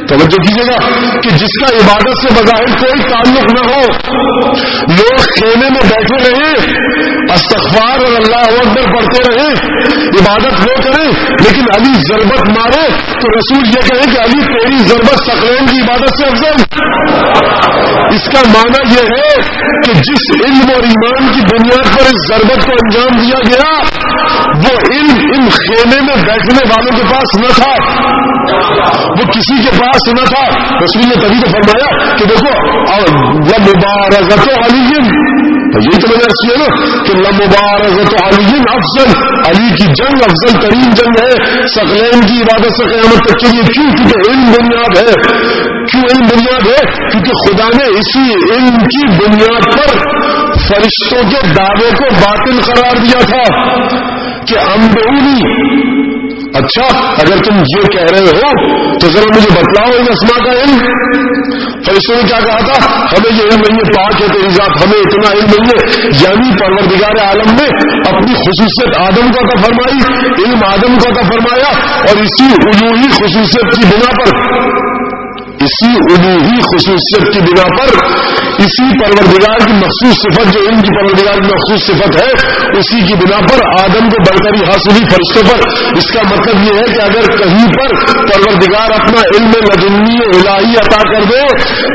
توجہ کیجیے گا کہ جس کا عبادت سے بظاہر کوئی تعلق نہ ہو، لوگ خیمے میں بیٹھے رہیں، استغفار اور اللہ اکبر پڑھتے رہیں، عبادت وہ کریں، لیکن علی ضربت مارے تو رسول یہ کہے کہ علی تیری ضربت ثقلین کی عبادت سے افضل۔ اس کا معنی یہ ہے کہ جس علم اور ایمان کی بنیاد پر اس ضربت کو انجام دیا گیا وہ علم ان خیمے میں بیٹھنے والوں کے پاس نہ تھا، وہ کسی کے پاس نہ تھا۔ رسول نے تبھی تو فرمایا کہ دیکھو لمبارزت علی، یہی تو میں نے عرض کیا نا کہ لمبارزت علی افضل، علی کی جنگ افضل ترین جنگ ہے ثقلین کی عبادت سے قیامت تک کے لیے۔ کیوں؟ کیونکہ علم بنیاد ہے۔ کیوں علم بنیاد ہے؟ کیونکہ خدا نے اسی علم کی بنیاد پر فرشتوں کے دعوے کو باطل قرار دیا تھا کہ انبئونی، اچھا اگر تم یہ کہہ رہے ہو تو ذرا مجھے بتلاؤ ان اسماء کا علم۔ فرشتوں نے کیا کہا تھا؟ ہمیں یہ علم نہیں ہے، پاک ہے تیری ذات، ہمیں اتنا علم نہیں ہے۔ یعنی پروردگار عالم نے اپنی خصوصیت آدم کو عطا فرمائی، علم آدم کو عطا فرمایا، اور اسی الوہی خصوصیت کی بنا پر، اسی الوہی خصوصیت کی بنا پر، اسی پروردگار کی مخصوص صفت جو علم کی پروردگار کی مخصوص صفت ہے، اسی کی بنا پر آدم کو برتری حاصل ہوئی فرشتوں پر۔ اس کا مطلب یہ ہے کہ اگر کہیں پر پروردگار اپنا علم لدنی الہی عطا کر دے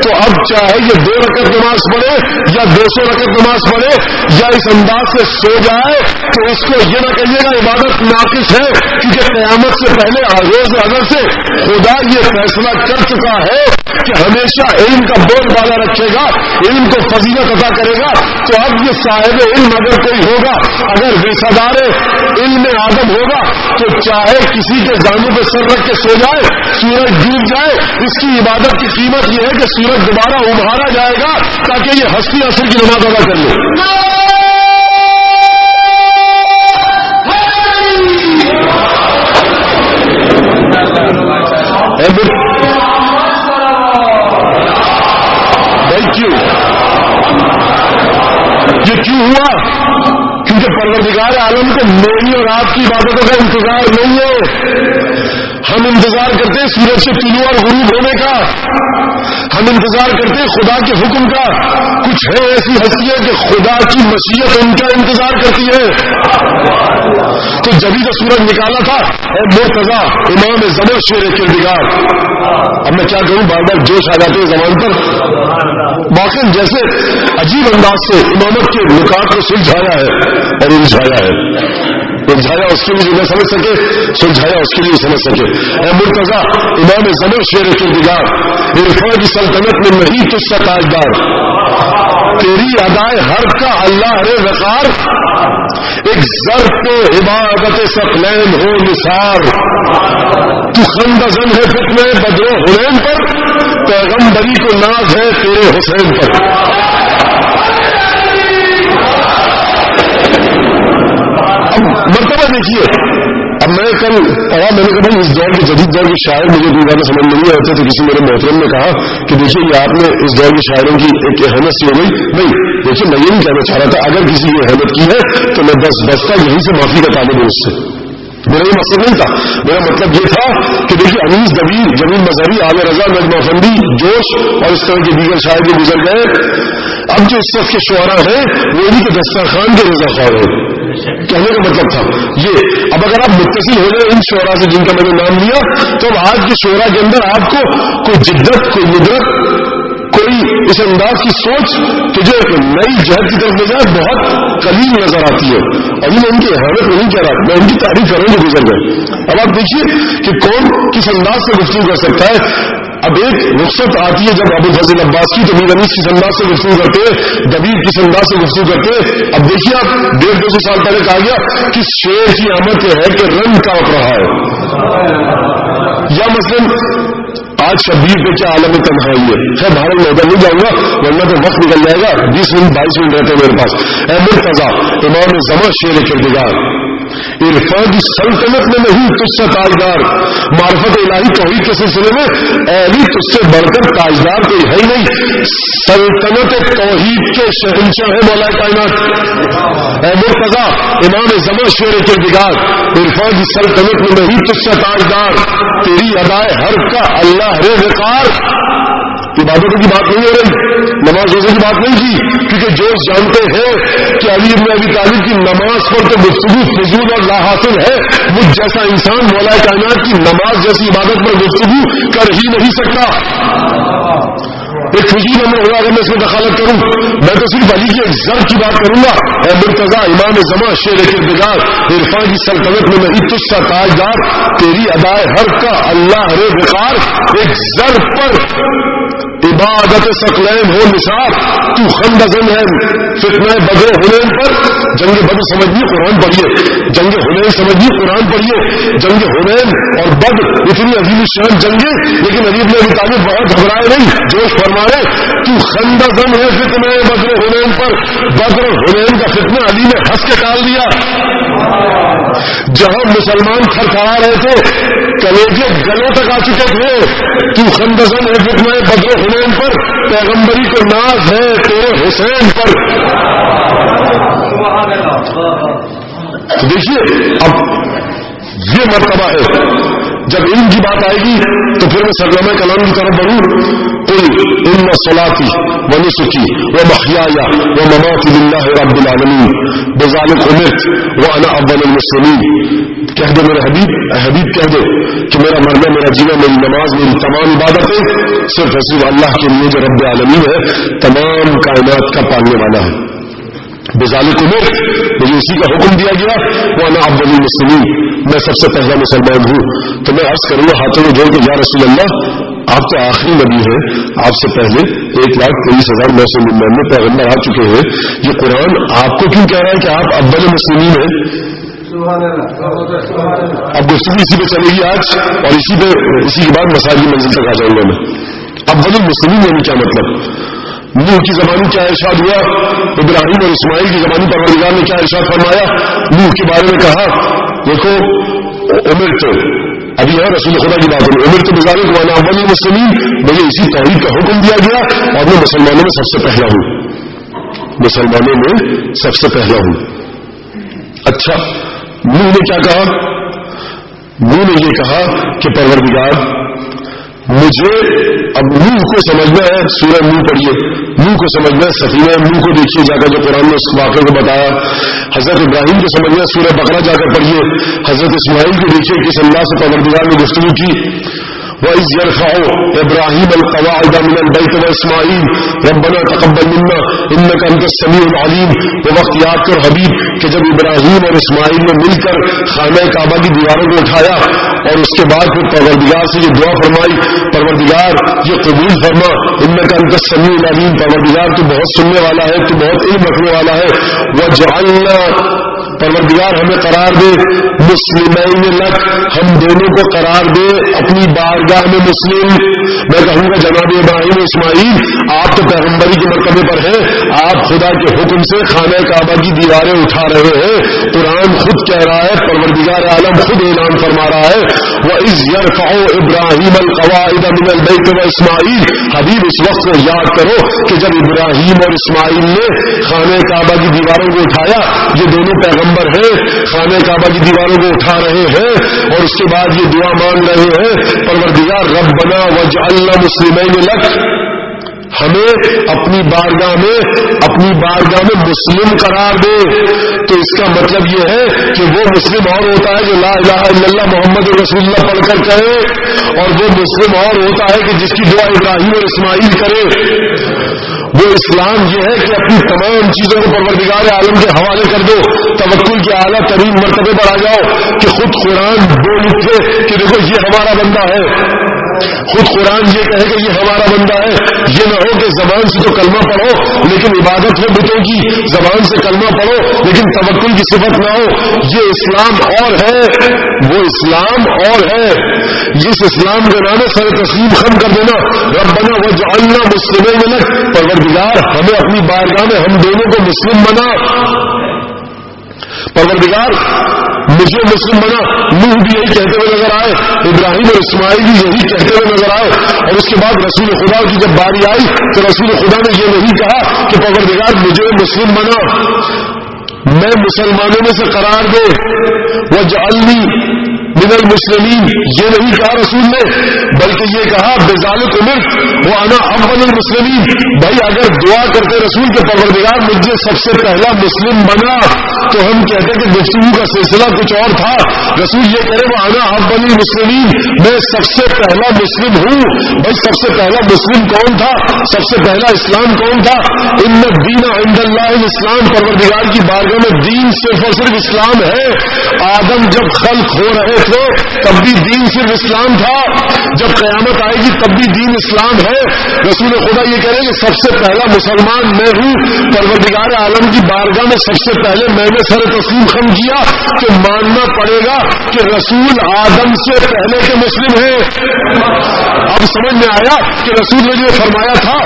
تو اب چاہے یہ 2 رکعت نماز پڑھے یا 200 رکعت نماز پڑھے یا اس انداز سے سو جائے تو اس کو یہ نہ کہیے گا عبادت ناقص ہے، کیونکہ قیامت سے پہلے روز اگر سے خدا یہ فیصلہ کر چکا ہے کہ ہمیشہ علم کا بول بالا رکھے گا، علم کو فضیلت عطا کرے گا۔ تو اب یہ صاحب علم اگر کوئی ہوگا، اگر ورثہ علم آدم ہوگا تو چاہے کسی کے زانو پہ سر رکھ کے سو جائے، سورج ڈوب جائے، اس کی عبادت کی قیمت یہ ہے کہ سورج دوبارہ ابھارا جائے گا تاکہ یہ ہستی عصر کی نماز ادا کر لے۔ یہ کیوں ہوا؟ کیونکہ پروردگار عالم کو میری اور آپ کی عبادتوں کا انتظار نہیں ہے۔ ہم انتظار کرتے ہیں سورج سے طلوع اور غروب ہونے کا، ہم انتظار کرتے ہیں خدا کے حکم کا۔ کچھ ہے ایسی ہستیاں کہ خدا کی مشیت ان کا انتظار کرتی ہے۔ تو جبھی تو سورج نکالا تھا اے مرتضیٰ امام زمر شیر کردگار۔ اب میں کیا کہوں، بار بار جوش آ جاتے ہیں زبان پر۔ واقعی جیسے عجیب انداز سے امامت کے نکات کو سلجھایا ہے اور الجھایا ہے، الجھایا اس کے لیے نہ سمجھ سکے، سلجھایا اس کے لیے سمجھ سکے۔ اے مرتضیٰ امام زمر شیر کردگار، عرفان کی سلطنت میں نہیں تجھ سا تاجدار، تیری ادائے ہر کا اللہ رے وقار، ایک زر پہ عبادت ثقلین ہو نثار، تو خندزن ہے فتنے بدر و حنین پر، پیغمبری کو ناز ہے تیرے حسین پر۔ اب مرتبہ دیکھیے اب میں کل پڑھا، میں نے کہا بھائی اس دور کے جدید دور کے شاعر مجھے کوئی زیادہ سمجھ نہیں آتے، تو کسی میرے محترم نے کہا کہ دیکھیے یہ آپ نے اس دور کے شاعروں کی ایک اہمیت سی ہو گئی. نہیں دیکھیے میں یہ نہیں کہنا چاہ رہا تھا، اگر کسی کی اہمیت کی ہے تو میں بستہ یہیں سے معافی کا طالب ہوں اس سے. میرا یہ مقصد نہیں تھا، میرا مطلب یہ تھا کہ دیکھیے انیس دبیر، جمیل مظہری، عامر رضا، نجم افندی، جوش اور اس طرح کے دیگر شاعر جو گزر گئے، اب جو اس وقت کے شعراء ہیں وہ بھی کہ دسترخوان کے رضا خواہ ہیں. کہنے کا مطلب تھا یہ. اب اگر آپ متصل ہو جائیں ان شعراء سے جن کا میں نے نام لیا، تو اب آج کے شعراء کے اندر آپ کو کوئی جدت، کوئی ندرت، کوئی اس انداز کی سوچ کہ جو ایک نئی جہت کی طرف لے جائے بہت قلیل نظر آتی ہے. ابھی میں ان کی اہمیت نہیں کہہ رہا، میں ان کی تعریف کروں جو گزر گئے. اب آپ دیکھیے کہ کون کس انداز سے گفتگو کر سکتا ہے. اب ایک رخصت آتی ہے جب ابو الفضل عباس کی، تو میر انیس کس انداز سے گفتگو کرتے ہیں، دبیر کس انداز سے گفتگو کرتے ہیں. اب دیکھیے آپ 150-200 سال پہلے کہا گیا کہ شعر کی آمد یہ ہے کہ رنگ کانپ رہا ہے، یا مثلاً آج شبیر پہ کیا عالم تنہائی ہے. خیر بھارت میں ادھر نہیں جاؤں گا ورنہ تو وقت نکل جائے گا، 20 منٹ 22 منٹ رہتے ہیں میرے پاس. اے مرتضیٰ امام زماں شیر کردگار، عرفان کی سلطنت میں نہیں تجھ سے تاجدار، معرفت الہی توحید کے سلسلے میں اے علی تجھ سے بڑھ کر تاجدار کوئی ہے ہی نہیں. سلطنت توحید کے شہنشاہ ہے مولا کائنات. اے مرتضیٰ امام زماں شیر کردگار، عرفان کی سلطنت میں نہیں تجھ سے تاجدار، تیری ادائے ہر کا اللہ ہے وقار. عبادتوں کی بات نہیں ہو رہی، نماز روزے کی بات نہیں کی، کیونکہ جو جانتے ہیں کہ علی بن ابی طالب کی نماز پر تو گفتگو فضول اور لا حاصل ہے، مجھ جیسا انسان مولا کائنات کی نماز جیسی عبادت پر گفتگو کر ہی نہیں سکتا. ایک فضول امر ہوگا اگر میں اس میں دخالت کروں. میں تو صرف علی کی ایک ضرب کی بات کروں گا. اے مرتضیٰ امام زماں شیر کردگار، عرفان کی سلطنت میں نہیں تجھ سا تاجدار، تیری ادائے ہر کا اللہ رے وقار. ایک ضرب پر عبادت ثقلین ہو نثار، تو خندزن ہے فتنہ بدر حنین پر. جنگ بدر سمجھیے قرآن پڑھیے، جنگ حنین سمجھیے قرآن پڑھیے. جنگ حنین اور بدر اتنی عظیم شان جنگیں، لیکن علی بن ابی طالب بہت گھبرائے نہیں، جوش فرمائے تو خندزن ہے فتنہ بدر حنین پر. بدر حنین کا فتنہ علی نے ہنس کے ٹال دیا. جہاں مسلمان تھر تھرا رہے تھے، کلیجے گلوں تک آ چکے تھے، تو خندزن ہے فتنہ بدر حنین پر. پیغمبری کو ناز ہے تیرے حسین پر. دیکھیے اب یہ مرتبہ ہے جب علم کی بات آئے گی تو پھر میں سرنامہ کلام کی طرف بڑھوں. قل ان صلاتی و نسکی و محیایا و مماتی للہ رب العالمین بذلک امرت وانا اول المسلمین. کہہ دے میرے حبیب کہہ دے کہ میرا مرنا، میرا جینا، میری نماز، میری تمام عبادتیں صرف صرف اللہ کے لیے جو رب العالمین ہے، تمام کائنات کا پالنے والا ہے. بذالک امرت، مجھے اسی کا حکم دیا گیا، وانا اول المسلمین، میں سب سے پہلا مسلمان ہوں. تو میں عرض کروں گا ہاتھوں میں جوڑ کے یا رسول اللہ آپ تو آخری نبی ہیں، آپ سے پہلے 1,23,999 پیغمبر آ چکے ہیں. یہ قرآن آپ کو کیوں کہہ رہا ہے کہ آپ اول مسلمین ہیں؟ اب گفتگو اسی پہ چلے گی آج، اور اسی کے بعد مسائل کی منزل تک آ جاؤں گا میں. اول مسلمین یعنی کیا مطلب؟ نوح کی زبانی کیا ارشاد ہوا، ابراہیم اور اسماعیل کی زبانی پروردگار نے کیا ارشاد فرمایا. نوح کے بارے میں کہا دیکھو عمر تو ابھی ہے رسول خدا کی بات ہے، عمر تو بذالک وانا اول المسلمین، مجھے اسی توحید کا حکم دیا گیا اور میں مسلمانوں میں سب سے پہلا ہوں. مسلمانوں میں سب سے پہلا ہوں. اچھا نوح نے کیا کہا؟ نوح نے یہ کہا کہ پروردگار مجھے اب نوح کو سمجھنا ہے، سورہ نوح پڑھیے، نوح کو سمجھنا ہے، سفینہ نوح کو دیکھیے جا کر جو قرآن نے اس واقعے کو بتایا. حضرت ابراہیم کو سمجھنا ہے، سورہ بقرہ جا کر پڑھیے. حضرت اسماعیل کو دیکھیے کس اللہ سے پروردگار نے گفتگو کی. وَإِذْ يَرْفَعُ إِبْرَاهِيمَ الْقَوَاعِدَ مِنَ الْبَيْتِ وَإِسْمَاعِيلُ رَبَّنَا تَقَبَّلْ مِنَّا إِنَّكَ أَنْتَ السَّمِيعُ الْعَلِيمُ. وہ وقت یاد کر حبیب کہ جب ابراہیم اور اسماعیل نے مل کر خانہ کعبہ کی دیواروں کو اٹھایا اور اس کے بعد پھر پروردگار سے یہ دعا فرمائی، پروردگار یہ قبول فرما، إِنَّكَ أَنْتَ السَّمِيعُ الْعَلِيمُ، پروردگار تو بہت سننے والا ہے، تو بہت علم رکھنے والا ہے. وَجْعَلْنَا پروردگار ہمیں قرار دے مسلمین لک، ہم دونوں کو قرار دے اپنی بارگاہ میں مسلم. میں کہوں گا جناب ابراہیم اسماعیل آپ تو پیغمبری کے مرتبے پر ہیں، آپ خدا کے حکم سے خانہ کعبہ کی دیواریں اٹھا رہے ہیں. قرآن خود کہہ رہا ہے، پروردگار عالم خود اعلان فرما رہا ہے وَإِذْ يَرْفَعُ إِبْرَاهِيمَ الْقَوَاعِدَ مِنَ الْبَيْتِ وَإِسْمَاعِيلُ. حبیب اس وقت کو یاد کرو کہ جب ابراہیم اور اسماعیل نے خانہ کعبہ کی دیواروں کو اٹھایا، یہ دونوں پیغمبر ہیں، خانہ کعبہ کی دیواروں کو اٹھا رہے ہیں اور اس کے بعد یہ دعا مانگ رہے ہیں پروردگار ربنا وجعلنا مسلمین لک، ہمیں اپنی بارگاہ میں مسلم قرار دے. تو اس کا مطلب یہ ہے کہ وہ مسلم اور ہوتا ہے جو لا الہ الا اللہ محمد رسول اللہ پڑھ کر کہے، اور وہ مسلم اور ہوتا ہے کہ جس کی دعا ابراہیم اور اسماعیل کرے. وہ اسلام یہ ہے کہ اپنی تمام چیزوں کو پروردگار عالم کے حوالے کر دو، توکل کے اعلیٰ ترین مرتبے پر آ جاؤ کہ خود قرآن بول اٹھے کہ دیکھو یہ ہمارا بندہ ہے، خود قرآن یہ کہے کہ یہ ہمارا بندہ ہے. یہ نہ ہو کہ زبان سے تو کلمہ پڑھو لیکن عبادت ہے بتوں کی، زبان سے کلمہ پڑھو لیکن توکل کی صفت نہ ہو. یہ اسلام اور ہے، وہ اسلام اور ہے. جس اسلام کے نام سر تسلیم خم کر دینا ربنا وجعلنا مسلمین لک، پروردگار ہمیں اپنی بارگاہ میں ہم دونوں کو مسلم بنا، پروردگار مجھے مسلم بنا. نوح بھی یہی کہتے ہوئے نظر آئے، ابراہیم اور اسماعیل بھی یہی کہتے ہوئے نظر آئے، اور اس کے بعد رسول خدا کی جب باری آئی تو رسول خدا نے یہ نہیں کہا کہ پروردگار مجھے مسلم بنا، میں مسلمانوں میں سے قرار دے وجعلنی من المسلمین، یہ نہیں کہا رسول نے، بلکہ یہ کہا بذالک امرت وانا اول المسلمین. بھائی اگر دعا کرتے رسول کے پروردگار مجھے سب سے پہلا مسلم بنا تو ہم کہتے کہ گفتگو کا سلسلہ کچھ اور تھا. رسول یہ کہے وانا اول المسلمین، میں سب سے پہلا مسلم ہوں. بھائی سب سے پہلا مسلم کون تھا؟ سب سے پہلا اسلام کون تھا؟ ان الدین عند اللہ الاسلام، پروردگار کی بارگاہ میں دین صرف اور صرف اسلام ہے. آدم جب خلق ہو رہے تھے تب بھی دین صرف اسلام تھا، جب قیامت آئے گی تب بھی دین اسلام ہے. رسول خدا یہ کہہ رہے ہیں کہ سب سے پہلا مسلمان میں ہوں. پروردگار عالم کی بارگاہ میں سب سے پہلے میں نے سر تسلیم خم کیا کہ ماننا پڑے گا کہ رسول آدم سے پہلے کے مسلم ہیں. اب سمجھ میں آیا کہ رسول نے جو فرمایا تھا،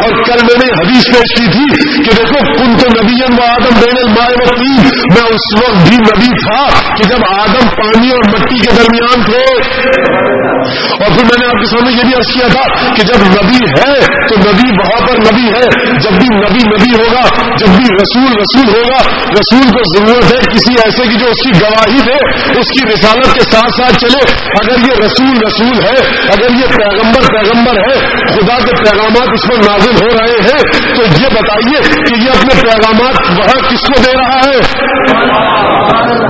اور کل میں نے حدیث پیش کی تھی کہ دیکھو کنت نبی و آدم بین الماء والطین، میں اس وقت بھی نبی تھا کہ جب آدم پانی اور مٹی کے درمیان تھے. اور پھر میں نے آپ کے سامنے یہ بھی عرض کیا تھا کہ جب نبی ہے تو نبی وہاں پر نبی ہے، جب بھی نبی نبی ہوگا، جب بھی رسول رسول ہوگا، رسول کو ضرورت ہے کسی ایسے کی جو اس کی گواہی دے، اس کی رسالت کے ساتھ ساتھ چلے. اگر یہ رسول رسول ہے، اگر یہ پیغمبر پیغمبر ہے، خدا کے پیغامات اس پر نازل ہو رہے ہیں، تو یہ بتائیے کہ یہ اپنے پیغامات وہاں کس کو دے رہا ہے؟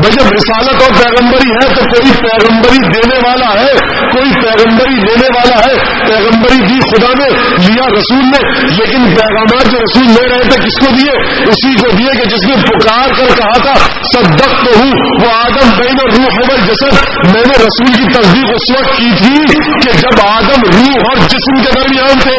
بھائی جب رسالت اور پیغمبری ہے تو کوئی پیغمبری دینے والا ہے، کوئی پیغمبری لینے والا ہے. پیغمبری دی خدا نے، لیا رسول نے، لیکن پیغامات جو رسول لے رہے تھے کس کو دیے؟ اسی کو دیے کہ جس نے پکار کر کہا تھا صدقت ہوں وہ آدم بین الروح والجسد. میں نے رسول کی تصدیق اس وقت کی تھی کہ جب آدم روح اور جسم کے درمیان تھے.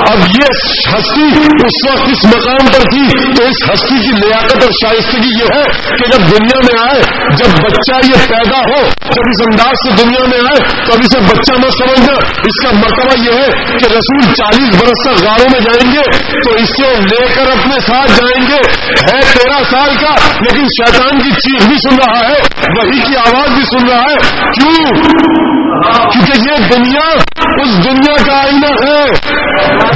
اب یہ ہستی اس وقت اس مقام پر تھی تو اس ہستی کی لیاقت اور شائستگی یہ ہے کہ جب دنیا میں آئے، جب بچہ یہ پیدا ہو، جب اس انداز سے دنیا میں آئے تو اب اسے بچہ مت سمجھنا. اس کا مرتبہ یہ ہے کہ رسول 40 برس تک غاروں میں جائیں گے تو اسے لے کر اپنے ساتھ جائیں گے. ہے 13 سال کا لیکن شیطان کی چیخ بھی سن رہا ہے، وحی کی آواز بھی سن رہا ہے. کیوں؟ کیونکہ یہ دنیا اس دنیا کا آئینہ ہے.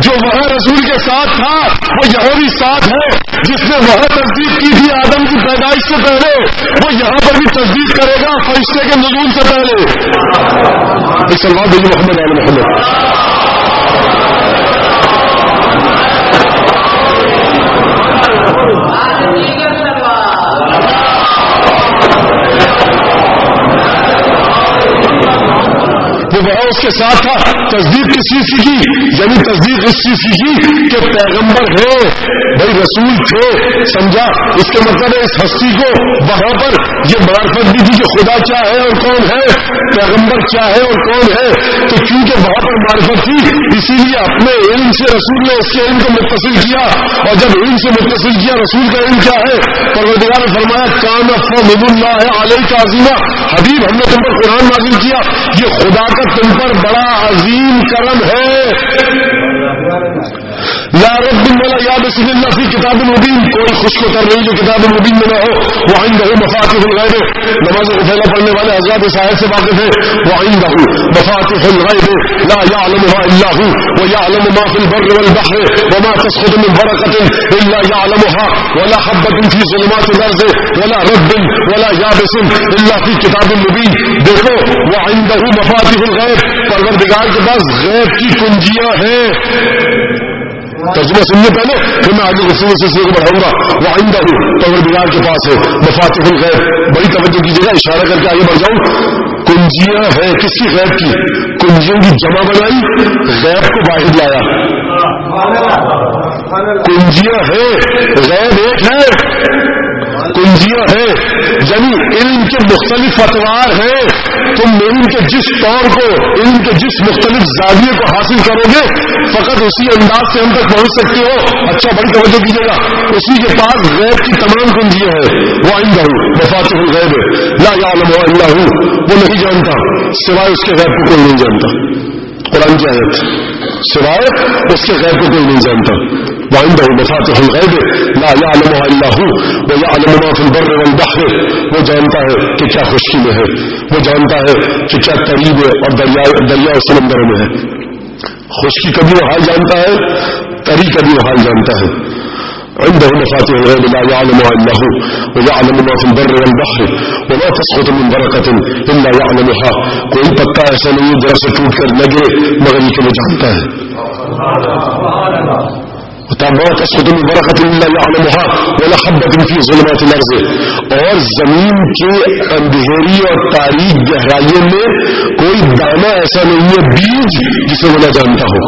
جو وہاں رسول کے ساتھ تھا وہ یہاں بھی ساتھ ہے. جس نے وہاں تصدیق کی تھی آدم کی پیدائش سے پہلے، وہ یہاں پر بھی تصدیق کرے گا فرشتے کے نزول سے پہلے. صلوات علی محمد علی محمد. وہاں اس کے ساتھ تھا. تصدیق کس چیز کی؟ یعنی تصدیق اس چیز کی کہ پیغمبر ہے، بھائی رسول تھے، سمجھا. اس کا مطلب ہے اس ہستی کو وہاں پر یہ معرفت بھی تھی کہ خدا کیا ہے اور کون ہے. پیغمبر کیا ہے اور کون ہے، تو کیونکہ وہاں پر معرفت تھی اسی لیے اپنے علم سے رسول نے اس کے علم کو متصل کیا، اور جب علم سے متصل کیا رسول کا علم کیا ہے، پروردگار نے فرمایا کان فضل اللہ علیک عظیما، حبیب ہم نے تم پر قرآن نازل کیا، یہ خدا کا تم پر بڑا عظیم کرم ہے۔ لا رب ولا یابس الا فی کتاب مبین، کوئی خشک اتر نہیں جو کتاب مبین میں نہ ہو۔ وعنده مفاتیح الغیب، نماز غفیلہ پڑھنے والے حضرات اس آیت سے واقف ہیں، وعنده مفاتیح الغیب لا يعلمها الا هو ويعلم ما في البر والبحر وما تسقط من ورقة الا يعلمها ولا حبة في ظلمات الارض ولا رب ولا یابس الا فی کتاب مبین۔ دیکھو وعنده مفاتیح الغیب، پروردگار کے پاس غیب کی کنجیاں ہیں۔ ترجمہ سننے پہلے پھر میں آگے گفتگو سلسلے کو بڑھاؤں گا۔ وعنده پروردگار کے پاس ہے مفاتیح الغیب، بڑی توجہ کیجیے گا، اشارہ کر کے آگے بڑھ جاؤں۔ کنجیاں ہیں کس کی؟ غیب کی۔ کنجیوں کی جمع بنائی، غیب کو واحد لایا۔ کنجیاں ہیں، غیب ایک ہے، کنجیاں ہیں، یعنی علم کے مختلف اطوار ہیں۔ تم علم کے جس طور کو، علم کے جس مختلف زاویے کو حاصل کرو گے فقط اسی انداز سے ہم تک پہنچ سکتے ہو۔ اچھا بڑی توجہ کیجیے گا، اسی کے پاس غیب کی تمام کنجیاں ہیں۔ وعنده مفاتیح الغیب لا يعلمها الا هو، وہ نہیں جانتا سوائے اس کے غیب کو کوئی نہیں جانتا۔ قرآن کی آیت، سوائے اس کے غیب کو کوئی نہیں جانتا۔ وعنده مفاتیح الغیب لا يعلمها الا هو ويعلم ما في البر والبحر، وہ جانتا ہے کہ کیا خشکی میں ہے، وہ جانتا ہے کہ کیا قریب ہے اور دریا اور سمندروں میں ہے۔ خشکی کا بھی وہ حال جانتا ہے، تری کا بھی وہ حال جانتا ہے۔ عنده مفاتيح الغيب لا يعلمها الا هو ويعلم ما في البر والبحر وما تسقط من ورقة الا يعلمها، کوئی پتا ایسا نہیں ہے جڑ سے ٹوٹ کر لگے مگر یہ کہ وہ جانتا ہے۔ وما تسقط من ورقة الا يعلمها ولا حبة في ظلمات الارض، اور زمین کے اندھیری اور تاریک گہرائیوں میں کوئی دانہ ایسا نہیں ہے، بیج جسے وہ نہ جانتا ہو۔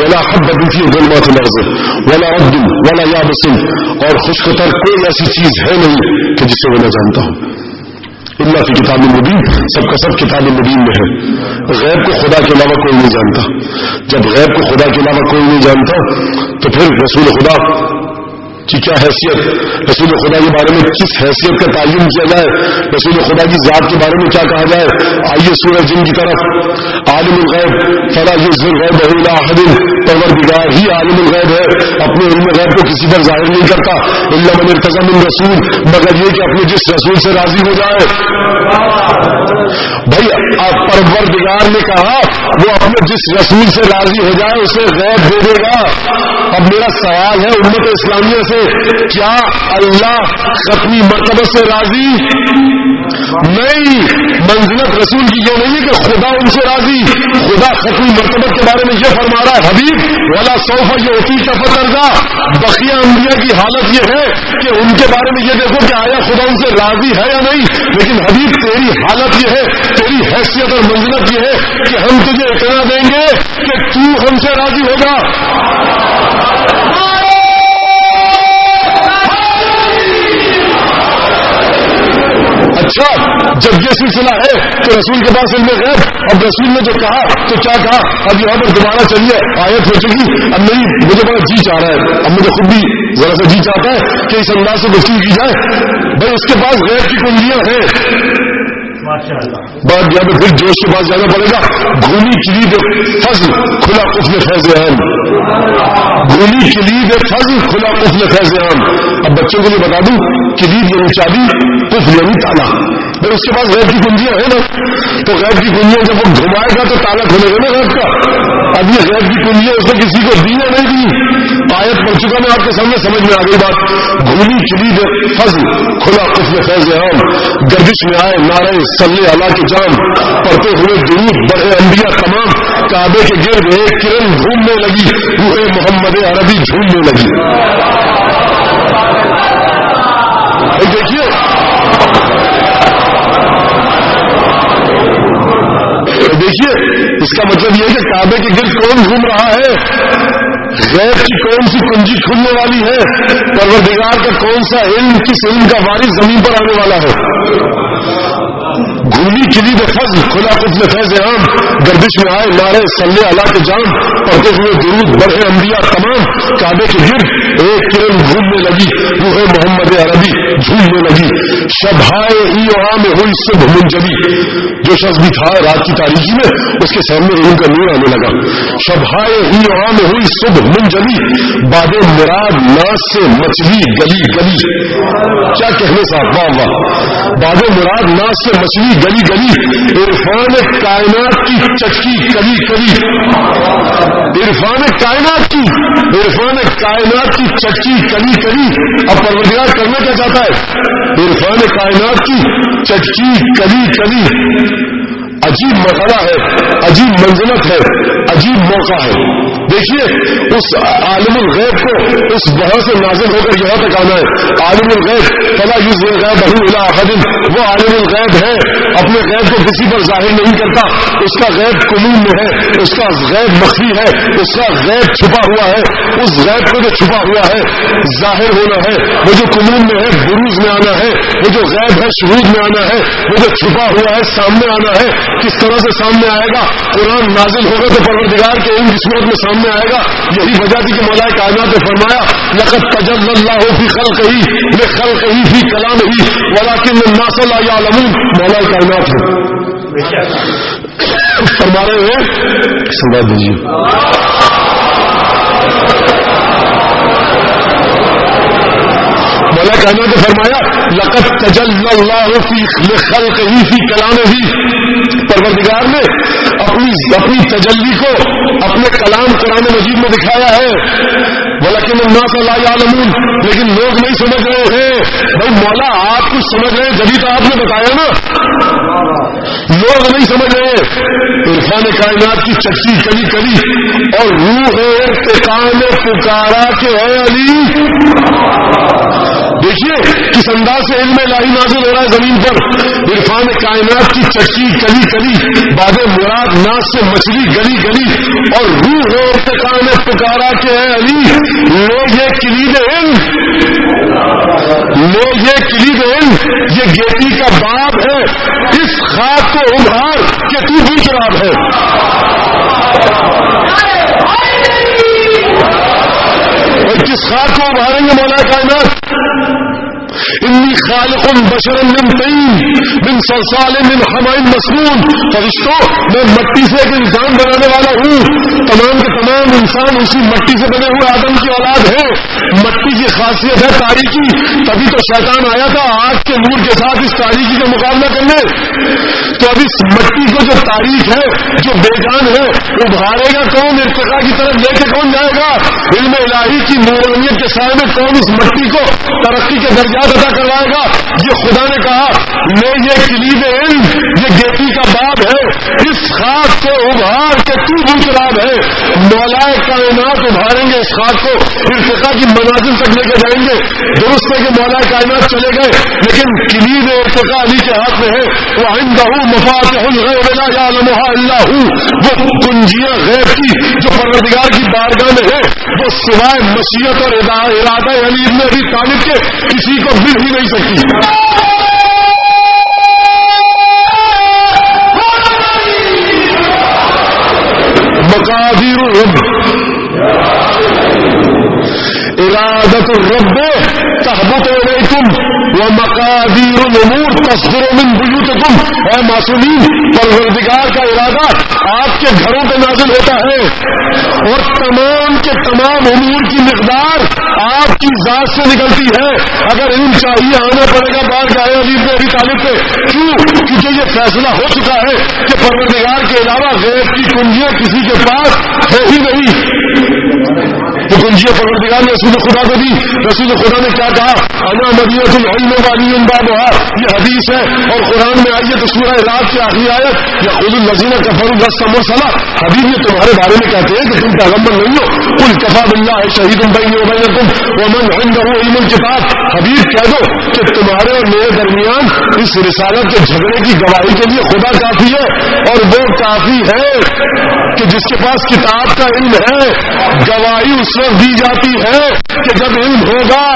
ولا حبة في ظلمات الارض ولا رب ولا یابس، اور خشکتر کوئی ایسی چیز ہے نہیں کہ جسے وہ نہ جانتا ہو۔ الا فی کتاب مبین، سب کا سب کتاب مبین میں ہے۔ غیب کو خدا کے علاوہ کوئی نہیں جانتا۔ جب غیب کو خدا کے علاوہ کوئی نہیں جانتا تو پھر رسول خدا کی کیا حیثیت، رسول خدا کے بارے میں کس حیثیت کا تعین کیا جائے، رسول خدا کی ذات کے بارے میں کیا کہا جائے۔ آئیے سورہ جن کی طرف۔ عالم الغیب فلا یظہر غیبہ الی احد، پروردگار ہی عالم الغیب ہے، اپنے علم غیب کو کسی پر ظاہر نہیں کرتا۔ الا من ارتضی من رسول، مگر یہ کہ اپنے جس رسول سے راضی ہو جائے۔ بھائی پروردگار نے کہا وہ اپنے جس رسول سے راضی ہو جائے اسے غیب دے دے گا۔ اب میرا سوال ہے امت اسلامیہ سے، کیا اللہ ختمی مرتبہ سے راضی نہیں؟ منزلت رسول کی یہ نہیں ہے کہ خدا ان سے راضی، خدا ختمی مرتبہ کے بارے میں یہ فرما رہا ہے حبیب ولا سوف یعطیک فترضی۔ بقیہ انبیاء کی حالت یہ ہے کہ ان کے بارے میں یہ دیکھو کہ آیا خدا ان سے راضی ہے یا نہیں، لیکن حبیب تیری حالت یہ ہے، تیری حیثیت اور منزلت یہ ہے کہ ہم تجھے اتنا دیں گے کہ تو ہم سے راضی ہوگا۔ اچھا جب یہ سلسلہ ہے کہ رسول کے پاس علم غیب، اب رسول نے جو کہا تو کیا کہا، اب یہاں پر دوبارہ چلیے آیت ہو چکی، اب نہیں مجھے بڑا جی چاہ رہا ہے، اب مجھے خود بھی ذرا سا جی چاہتا ہے کہ اس انداز سے گفتگو کی جائے۔ بھائی اس کے پاس غیب کی کنجیاں ہیں، بات یہاں پہ پھر جوش کے پاس جانا پڑے گا۔ گھولی کلید فضل کھلا قفل فیض عام، گھولی کلید فضل کھلا قفل فیض عام۔ اب بچوں کے لیے بتا دوں، کلید یعنی چابی، قفل یعنی تالا۔ بھائی اس کے پاس غیب کی کنجیاں ہیں نا، تو غیب کی کنجیاں جب وہ گھمائے گا تو تالا کھلے گا نا غیب کا۔ اب یہ غیب کی کنجیاں اس نے کسی کو دی یا نہیں دی، آیت پڑھ چکا میں آپ کے سامنے، سمجھ میں آ گئی بات۔ گھولی کلید فضل کھلا قفل فیض عام، گردش میں آئے نعرہ صلی اللہ کے جام، پڑھتے ہوئے درود بڑھے انبیاء تمام، کعبے کے گرد ایک کرن گھومنے لگی، روح محمد عربی جھومنے لگی۔ دیکھیے دیکھیے اس کا مطلب یہ ہے کہ کعبے کے گرد کون گھوم رہا ہے، غیب کی کون سی کنجی کھلنے والی ہے، پروردگار کا کون سا علم، کس علم کا وارث زمین پر آنے والا ہے۔ رومی کلید فضل کھلا قفل فیض عام گردش میں آئے نعرے صلی اللہ کے جام پڑھتے ہوئے درود بڑھے انبیاء تمام کعبے کے گرد ایک کرن گھومنے لگی روح محمد عربی جھومنے لگی شبھائے ای عام ہوئی صبح منجلی جو شخص بھی تھا رات کی تاریکی میں اس کے سامنے روح کا نور آنے لگا شبھائے ای عام ہوئی صبح منجلی باد مراد ناز سے مچلی گلی گلی کیا کہنے صاحب واہ واہ باد مراد ناز سے مچلی گلی گلی عرفان کائنات کی چٹکی کلی کلی عرفان کائنات کی چٹکی کلی کلی اب پروردگار کرنا کیا چاہتا ہے عرفان کائنات کی چٹکی کلی کلی عجیب مرحلہ ہے عجیب منزلت ہے عجیب موقع ہے دیکھیے اس عالم الغیب کو اس وہاں سے نازل ہو کر یہاں تک آنا ہے عالم الغیب فلا یظہر غیبہ الا احد وہ عالم الغیب ہے اپنے غیب کو کسی پر ظاہر نہیں کرتا اس کا غیب قلوب میں ہے اس کا غیب مخفی ہے اس کا غیب چھپا ہوا ہے اس غیب کو جو چھپا ہوا ہے ظاہر ہونا ہے وہ جو قلوب میں ہے بروز میں آنا ہے وہ جو غیب ہے شہود میں آنا ہے وہ جو چھپا ہوا ہے سامنے آنا ہے کس طرح سے سامنے آئے گا قرآن نازل ہوگا تو پروردگار کے ان جسمت میں سامنے آئے گا یہی وجہ تھی کہ مولا کائنات نے فرمایا لقد تجلی اللہ فی خلقہ لخلقہ فی کلامہ ولکن الناس لا یعلمون مولا کائنات ہے فرما رہے ہیں سنا دیجیے مولا کائنات نے فرمایا لقد تجلی اللہ فی لخلقہ فی کلامہ پروردگار نے اپنی تجلی کو اپنے کلام قرآن مجید میں دکھایا ہے ولیکن الناس لا یعلمون لیکن لوگ نہیں سمجھ رہے ہیں بھائی مولا آپ کچھ سمجھ رہے ہیں جبھی تو آپ نے بتایا نا لوگ نہیں سمجھ رہے عرفان کائنات کی چٹکی کلی کلی اور روح ارتقام پکارا کے ہے علی دیکھیے کس انداز سے علم الہی نازل ہو رہا ہے زمین پر عرفان کائنات کی چٹکی کلی کلی باد مراد ناز سے مچھلی گلی گلی اور روح ارتقام پکارا کے ہے علی لو یہ کلید علم یہ گیتی کا باب ہے اس خاک کو ابھار کہ تو بھی شراب ہے اور کس خاک کو ابھاریں گے مولا کائنات انی خالق بشرا من طین من صلصال من حماء مسنون فرشتوں میں مٹی سے ایک انسان بنانے والا ہوں تمام کے تمام انسان اسی مٹی سے بنے ہوئے آدم کی اولاد ہے مٹی کی خاصیت ہے تاریکی تبھی تو شیطان آیا تھا آگ کے نور کے ساتھ اس تاریکی کا مقابلہ کرنے تو اب اس مٹی کو جو تاریخ ہے جو بے جان ہے ابھارے گا کون ارتقاء کی طرف لے کے کون جائے گا علم الہی کی نورانیت کے سائے میں کون اس مٹی کو ترقی کے درجات عطا کروائے گا یہ خدا نے کہا میں یہ کلید علم یہ گیتی کا باب ہے اس خاک کو ابھار کے تو بھی شراب ہے مولا کائنات ابھاریں گے اس خاک کو ارتقاء کی منازل تک لے کے جائیں گے درست ہے کہ مولا کائنات چلے گئے لیکن کلید ارتقاء علی کے ہاتھ میں ہے وعنده مفاتح الغیب لا یعلمها الا هو وہ کنجیاں غیب کی جو پروردگار کی بارگاہ میں ہے وہ سوائے مشیت اور ارادہ علی ابن ابی طالب کے کسی کو مل ہی نہیں سکتی مقادیر الرب ارادت الرب تحبط الیکم ومقادیر الامور تصدر من بیوتکم اے معصومین پروردگار کا ارادہ آپ کے گھروں پہ نازل ہوتا ہے اور تمام کے تمام امور کی مقدار آپ کی ذات سے نکلتی ہے اگر علم چاہیے آنا پڑے گا بار گاہ علی بن ابی طالب پہ کیوں کیونکہ یہ فیصلہ ہو چکا ہے کہ پروردگار کے علاوہ غیب کی کنجیاں کسی کے پاس ہے ہی نہیں تو کنجیاں پروردگار نے رسول خدا کو دی رسول خدا نے کیا کہا انا مدینۃ العلم والی بابها یہ حدیث ہے اور قرآن میں آئیے تو سورہ رات کی آخری آیت یقول الذین کفروا لست مرسلا حبیب یہ تمہارے بارے میں کہتے ہیں کہ تم پیغمبر نہیں ہو قل کفى بالله شہید بینی وبینکم ومن عنده علم الکتاب حبیب کہہ دو کہ تمہارے اور میرے درمیان اس رسالت کے جھگڑے کی گواہی کے لیے خدا کافی ہے اور وہ کافی ہے کہ جس کے پاس کتاب کا علم ہے گواہی اس وقت دی جاتی ہے کہ جب علم ہوگا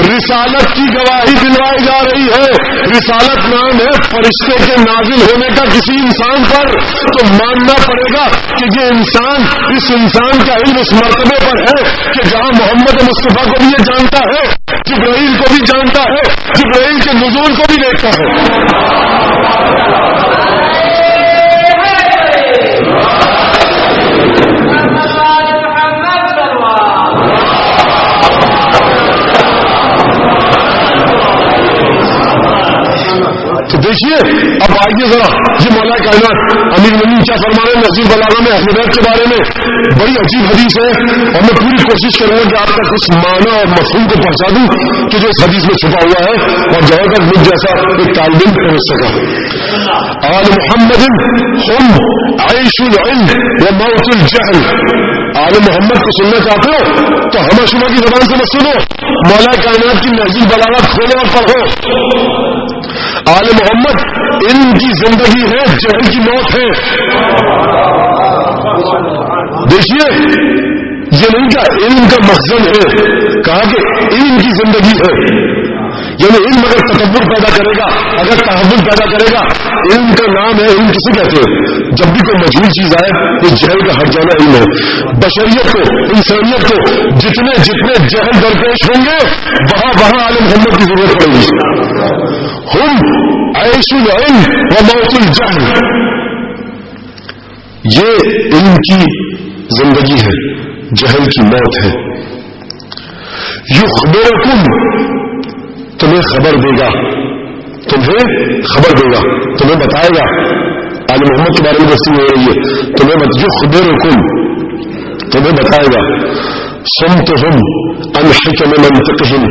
رسالت کی گواہی دلوائی جا رہی ہے. رسالت نام ہے فرشتے کے نازل ہونے کا کسی انسان پر, تو ماننا پڑے گا کہ یہ انسان, اس انسان کا علم اس مرتبے پر ہے کہ جہاں محمد مصطفیٰ کو بھی یہ جانتا ہے, جبرائیل کو بھی جانتا ہے, جبرائیل کے نزول کو بھی دیکھتا ہے. تو دیکھیے اب آئیے ذرا, یہ مولا کائنات امیر المومنین کیا فرما رہے ہیں نظیر بلاغہ میں اہل بیت کے بارے میں. بڑی عجیب حدیث ہے اور میں پوری کوشش کروں گا کہ آپ تک اس معنی اور مفہوم کو پہنچا دوں کہ جو اس حدیث میں چھپا ہوا ہے, اور جہاں تک مجھ جیسا ایک طالب علم پہنچ سکا. آل محمد ہم عیش العلم و موت الجہل. آل محمد کو سننا چاہتے ہو تو ہمہ شمہ کی زبان سے مت سنو, مولا کائنات کی نظیر بلاغہ کھولو اور پڑھو. آل محمد علم کی زندگی ہے, جہل کی موت ہے. دیکھیے یہ نہیں کہا علم کا مخزن ہے, کہا کہ علم کی زندگی ہے. یعنی علم اگر تکبر پیدا کرے گا, اگر تحول پیدا کرے گا, علم کا نام ہے. علم کسے کہتے ہیں؟ جب بھی کوئی مجہول چیز آئے اس جہل کا ہٹ جانا علم ہے. بشریت کو, انسانیت کو جتنے جتنے جہل درپیش ہوں گے وہاں آل محمد کی ضرورت پڑے گی. ہم عیش العلم و موت الجہل. یہ علم کی زندگی ہے, جہل کی موت ہے. یخبرکم, تمہیں خبر دے گا, تمہیں خبر دے گا, تمہیں بتائے گا. آل محمد کے بارے میں گفتگو ہو رہی ہے, تمہیں یخبرکم, تمہیں بتائے گا. صمتہم عن حکم منطقہم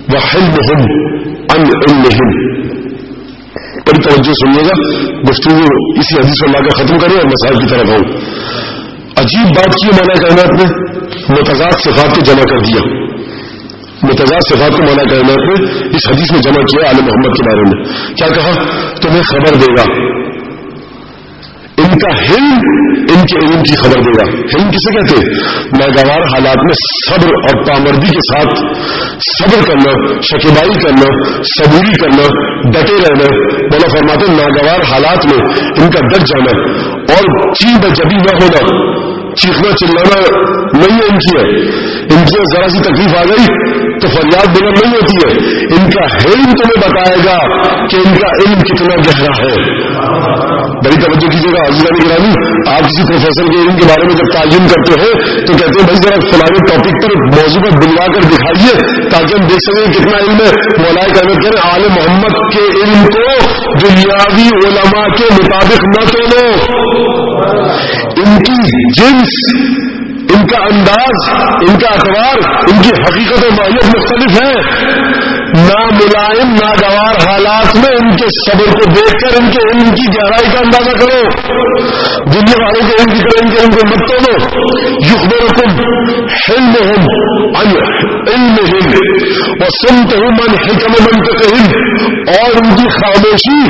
وحلمہم عن علمہم. بڑی توجہ سنیے گا, گفتگو اسی حدیث پر لا کر ختم کریں اور مسائل کی طرف آؤں. عجیب بات کی مولا کائنات نے متضاد صفات کو جمع کر دیا. متضاد صفات کو مولا کائنات نے اس حدیث میں جمع کیا. آل محمد کے بارے میں کیا کہا؟ تمہیں خبر دے گا. ان کا علم, ان کے علم کی خبر دے گا. علم کسے کہتے ہیں؟ ناگوار حالات میں صبر اور پامردی کے ساتھ صبر کرنا, شکیبائی کرنا, صبوری کرنا, ڈٹے رہنا. مولا فرماتے ہیں ناگوار حالات میں ان کا ڈٹ جانا اور چیب جبی نہ ہونا, چیخنا چلانا نہیں ہے ان کی ہے. ان کی ذرا سی تکلیف آ گئی تو فریاد بلند نہیں ہوتی ہے. ان کا علم تمہیں بتائے گا کہ ان کا علم کتنا گہرا ہے. بڑی توجہ کیجیے گا عزیزان گرامی. آپ کسی پروفیسر کے علم کے بارے میں جب تعین کرتے ہیں تو کہتے ہیں بھائی ذرا فلانے ٹاپک پر موضوع پر بلوا کر دکھائیے تاکہ ہم دیکھ سکیں کتنا علم ہے. مولا کہنا کہہ رہے آل محمد کے علم کو دنیاوی علماء کے مطابق نہ تولو. ان کی جنس, ان کا انداز, ان کا اعتبار, ان کی حقیقت و ماہیت مختلف ہے. ناملائم ناگوار حالات میں ان کے صبر کو دیکھ کر ان کے علم کی گہرائی کا اندازہ کرو. دنیا والوں کے علم کی طرح ان کے علم کو مت تولو. یخبرکم حلمہم عن علمہم وصمتہم عن حکم منطقہم. اور ان کی خاموشی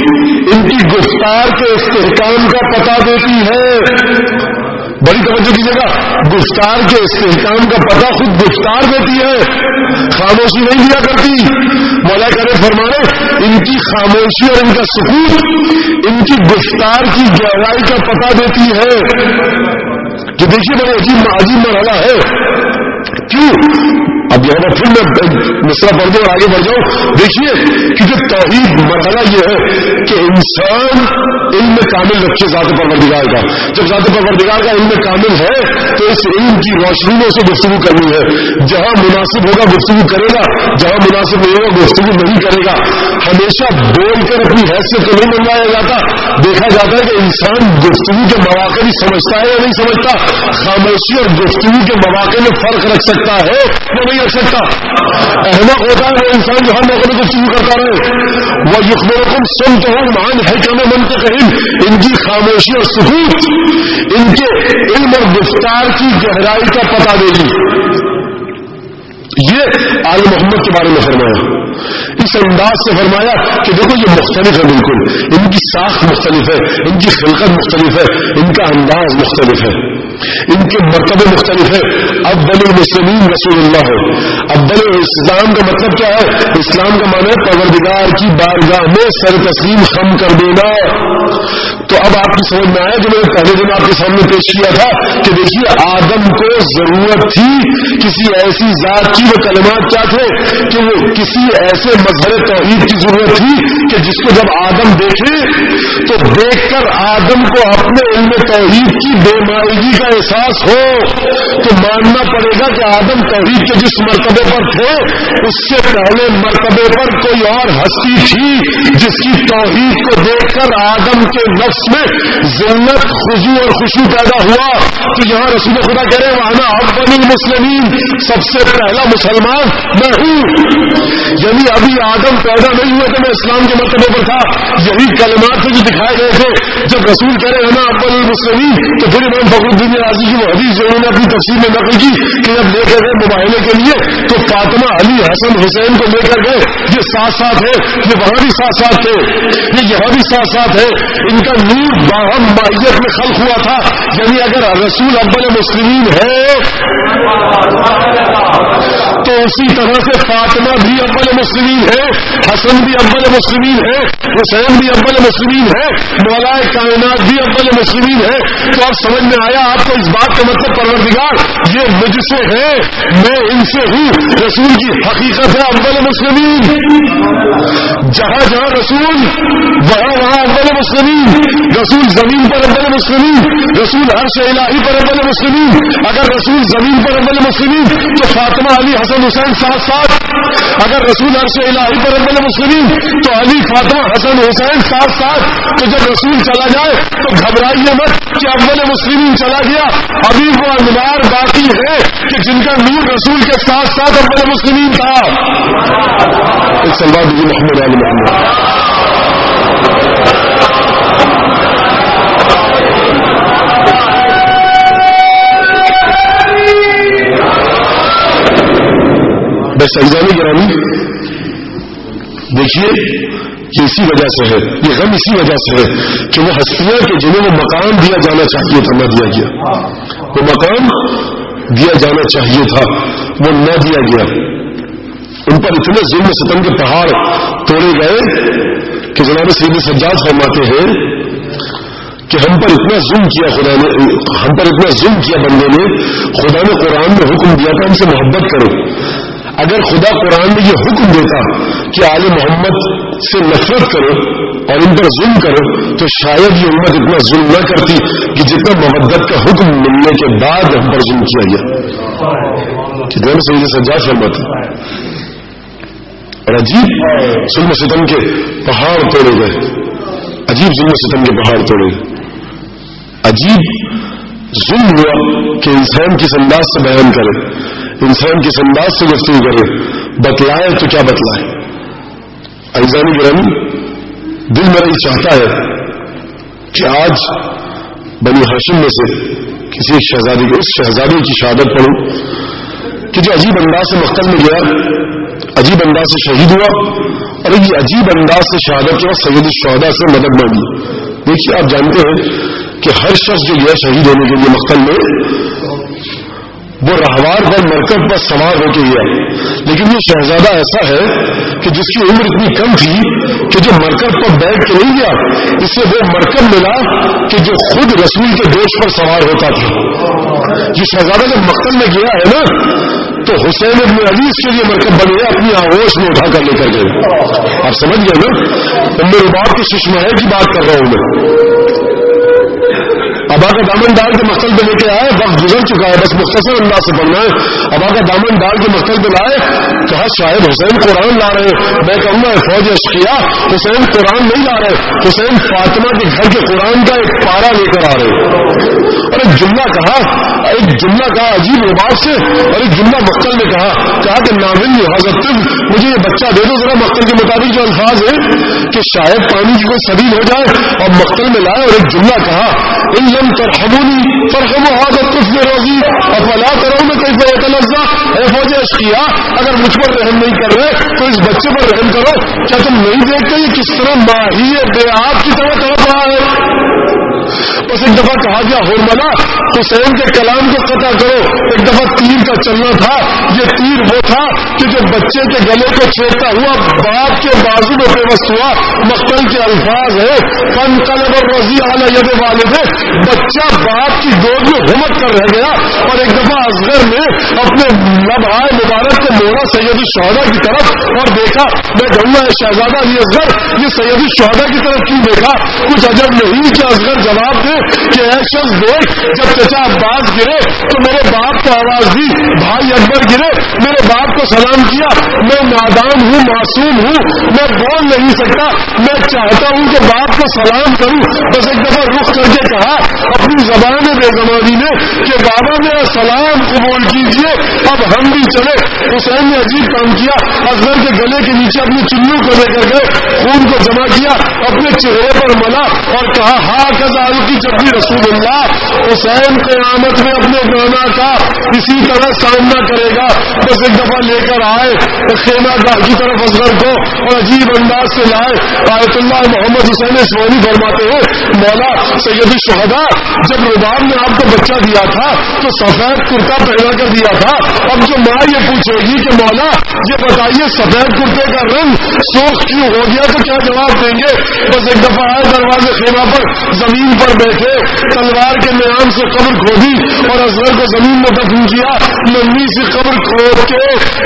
ان کی گفتار کے استحکام کا پتہ دیتی ہے. بڑی توجہ کیجیے گا, گفتار کے استحکام کا پتہ خود گفتار دیتی ہے, خاموشی نہیں دیا کرتی. مولا کرے فرمانے ان کی خاموشی اور ان کا سکوت ان کی گفتار کی گہرائی کا پتہ دیتی ہے. جو دیکھیے بڑے عجیب مرحلہ ہے. کیوں؟ اب یہاں پر پھر میں مصرع پڑھ دوں اور آگے بڑھ جاؤں. دیکھیے کیونکہ توحید مرحلہ یہ ہے کہ انسان علم کامل رکھے ذات پروردگار کا. جب ذات پروردگار کا علم کامل ہے تو اس علم کی روشنی میں اسے گفتگو کرنی ہے. جہاں مناسب ہوگا گفتگو کرے گا, جہاں مناسب نہیں ہوگا گفتگو نہیں کرے گا. ہمیشہ بول کر اپنی حیثیت کو نہیں منوایا جاتا. دیکھا جاتا ہے کہ انسان گفتگو کے مواقع بھی سمجھتا ہے یا نہیں سمجھتا. خاموشی اور گفتگو کے مواقع میں فرق رکھ سکتا ہے یا نہیں رکھ سکتا. احمق ہوتا ہے وہ انسان جو ہر موقع میں گفتگو کرتا رہے. وہ یخبرکم صمتہم عن حکم منطقہم. ان کی خاموشی اور سکوت ان کے علم اور گفتار کی گہرائی کا پتہ دے گی. یہ آل محمد کے بارے میں فرمایا. اس انداز سے فرمایا کہ دیکھو یہ مختلف ہے, بالکل ان کی ساخت مختلف ہے, ان کی خلقت مختلف ہے, ان کا انداز مختلف ہے. ان کے مرتبے مختلف ہیں. اول المسلمین رسول اللہ ہے. اول اسلام کا مطلب کیا ہے؟ اسلام کا معنی ہے پروردگار کی بارگاہ میں سر تسلیم خم کر دینا. تو اب آپ کی سمجھ میں آیا جو میں نے پہلے دن آپ کے سامنے پیش کیا تھا کہ دیکھیے آدم کو ضرورت تھی کسی ایسی ذات کی. وہ کلمات کیا تھے کہ وہ کسی ایسے مظہر توحید کی ضرورت تھی کہ جس کو جب آدم دیکھے تو دیکھ کر آدم کو اپنے علم توحید کی بے معنی کا احساس ہو. تو ماننا پڑے گا کہ آدم توحید کے جس مرتبے پر تھے اس سے پہلے مرتبے پر کوئی اور ہستی تھی جس کی توحید کو دیکھ کر آدم کے نفس میں ذلت خضوع اور خشوع پیدا ہوا. تو یہاں رسول خدا کہہ رہے ہیں وہاں اول المسلمین، سب سے پہلا مسلمان میں ہوں. یعنی ابھی آدم پیدا نہیں ہوا تو میں اسلام کے مرتبے پر تھا. یہی کلمات تھے جو دکھائے گئے تھے. جب رسول کہہ رہے ہیں نا اول المسلمین تو پھر امام فخر الدین رازی کی وہ حدیث جو انہوں نے اپنی تفسیر میں نقل کی کہ جب لے کر گئے مباہلے کے لیے تو فاطمہ علی حسن حسین کو لے کر گئے. یہ ساتھ ساتھ ہے، یہ وہاں بھی ساتھ ساتھ تھے، یہ یہاں بھی ساتھ ساتھ ہے. ان کا نور باہم مائیت میں خلق ہوا تھا. یعنی اگر رسول اول مسلمین ہے تو اسی طرح سے فاطمہ بھی اول مسلمین ہے، حسن بھی اول مسلمین ہے، حسین بھی اول مسلمین ہے، مولا کائنات بھی اول مسلمین ہے. تو اب سمجھ میں آیا آپ کو اس بات کا مطلب پروردگار یہ مجھ سے ہے، میں ان سے ہوں. رسول کی حقیقت ہے اول مسلمین. جہاں جہاں رسول وہاں وہاں اول مسلمین. رسول زمین پر اول مسلمین، رسول عرش الہی پر اول مسلمین. اگر رسول زمین پر اول مسلمین تو فاطمہ علی حسن حسین ساتھ ساتھ. اگر رسول عرش الہی پر اول مسلمین تو علی فاطمہ حسن حسین ساتھ ساتھ. تو جب رسول چلا جائے تو گھبرائیے مت کہ اول مسلمین چلا گیا. ابھی وہ انوار باقی ہے کہ جن کا نور رسول کے ساتھ ساتھ اول مسلمین تھا. ایک سلوات دیجیے محمد علی محمد. بس اجزامی گرامی دیکھیے یہ اسی وجہ سے ہے، یہ غم اسی وجہ سے ہے کہ وہ ہستیاں کہ جنہیں وہ مقام دیا جانا چاہیے تھا نہ دیا گیا. وہ مقام دیا جانا چاہیے تھا وہ نہ دیا گیا. ان پر اتنے ظلم و ستم کے پہاڑ توڑے گئے کہ جناب سید سجاد فرماتے ہیں کہ ہم پر اتنا ظلم کیا خدا نے، ہم پر اتنا ظلم کیا بندے نے. خدا نے قرآن میں حکم دیا تھا ہم سے محبت کرو. اگر خدا قرآن میں یہ حکم دیتا کہ آل محمد سے نفرت کرو اور ان پر ظلم کرو تو شاید یہ امت اتنا ظلم نہ کرتی کہ جتنا محبت کا حکم ملنے کے بعد ہم پر ظلم کیا گیا. کتنے سید سجاد فرماتے اور عجیب ظلم و ستم کے پہاڑ توڑے گئے. عجیب ظلم و ستم کے پہاڑ توڑے گئے. عجیب ظلم ہوا کہ انسان کس انداز سے بیان کرے، انسان کس انداز سے گفتگو کرے، بتلائے تو کیا بتلائے. عزیزانی گرامی دل میرا یہ چاہتا ہے کہ آج بنی ہاشم میں سے کسی ایک شہزادی کو، اس شہزادی کی شہادت پڑھوں کہ جو عجیب انداز سے مقتل میں گیا، عجیب انداز سے شہید ہوا اور یہ عجیب انداز سے شہادت کے وقت سید الشہداء سے مدد مانگی. دیکھیے آپ جانتے ہیں کہ ہر شخص جو گیا شہید ہونے کے لیے مقتل میں وہ رہوار پر مرکب پر سوار ہو کے گیا، لیکن یہ شہزادہ ایسا ہے کہ جس کی عمر اتنی کم تھی کہ جو مرکب پر بیٹھ کے نہیں گیا، اس سے وہ مرکب ملا کہ جو خود رسول کے دوش پر سوار ہوتا تھا. یہ شہزادہ جب مقتل میں گیا ہے نا تو حسین ابن علی اس کے لیے مرکب بن گیا، اپنی آغوش میں اٹھا کر لے کر گئے. آپ سمجھ گئے نا، ام رباب کی ششمہر کی بات کر رہا ہوں میں. ابا کا دامن ڈال کے مقتل پہ لے کے آئے، وقت گزر چکا ہے، بس مختصر انداز سے پڑھنا ہے. ابا کا دامن ڈال کے مقتل پہ لائے، کہا شاید حسین قرآن لا رہے. میں کہوں گا فوج اشقیا حسین قرآن نہیں لا رہے، حسین فاطمہ کے گھر کے قرآن کا ایک پارا لے کر آ رہے. اور ایک جملہ کہا عجیب رباب سے، اور ایک جملہ مقتل نے کہا کہ ناول حضرت مجھے یہ بچہ دے دو ذرا. مقتل کے مطابق جو الفاظ ہیں کہ شاید پانی کی کوئی سبیل ہو جائے اور مقتل میں لائے. اور ایک جملہ کہا ان لم ترحمونی فرحموا هذا الطفل الرضيع افلا ترون كيف يتلذذ. اے فوج اشقیا اگر مجھ پر رحم نہیں کر رہے تو اس بچے پر رحم کرو. کیا تم نہیں دیکھتے یہ کس طرح ماہی بے آپ کی طرح تڑپ رہا ہے؟ بس ایک دفعہ کہا گیا ہرملا حسین کے کلام کو قطع کرو. ایک دفعہ تیر کا چلنا تھا. یہ تیر وہ تھا کہ جو بچے کے گلے کو چھیڑتا ہوا باپ کے بازو میں پیوست ہوا. مقتل کے الفاظ ہے فانقلب الرضیع علی ید والدہ. بچہ باپ کی گود میں ہمت کر رہ گیا. اور ایک دفعہ اصغر نے اپنے لبھائے مبارک کو موڑا سید الشہداء کی طرف اور دیکھا. میں کہوں گا شہزادہ علی اصغر یہ سید الشہداء کی طرف کیوں دیکھا؟ کچھ عجب نہیں کہ اصغر جواب دے کہ اے شخص دیکھ جب چچا عباس گرے تو میرے باپ کو آواز دی, بھائی اکبر گرے میرے باپ کو سلام کیا. میں نادان ہوں, معصوم ہوں, میں بول نہیں سکتا. میں چاہتا ہوں کہ باپ کو سلام کروں. بس ایک دفعہ رخ کر کے کہا اپنی زبان بے زبانی نے کہ بابا میرا سلام قبول کیجیے, اب ہم بھی چلے. حسین نے عجیب کام کیا. اصغر کے گلے کے نیچے اپنے چلو کو لے کر گئے, خون کو جمع کیا, اپنے چہرے پر ملا اور کہا ہاں کذالک کی جب بھی رسول اللہ. حسین قیامت میں اپنے گانا کا اسی طرح سامنا کرے گا. بس ایک دفعہ لے کر آئے خیمہ گاہ کی طرف اصغر کو اور عجیب انداز سے لائے. آیت اللہ محمد حسین اسمانی فرماتے ہیں مولا سید الشہداء جب رباب نے آپ کو بچہ دیا تھا تو سفید کرتا پہنا کر دیا تھا. اب جو ماں یہ پوچھے گی کہ مولا یہ بتائیے سفید کرتے کا رنگ سرخ کیوں ہو گیا تو کیا جواب دیں گے؟ بس ایک دفعہ آئے دروازے خیمہ پر زمین پر بیٹھے تلوار کے میان سے قبر کھودی اور اصغر کو زمین میں دفن کیا. لمبی سی قبر کھود کے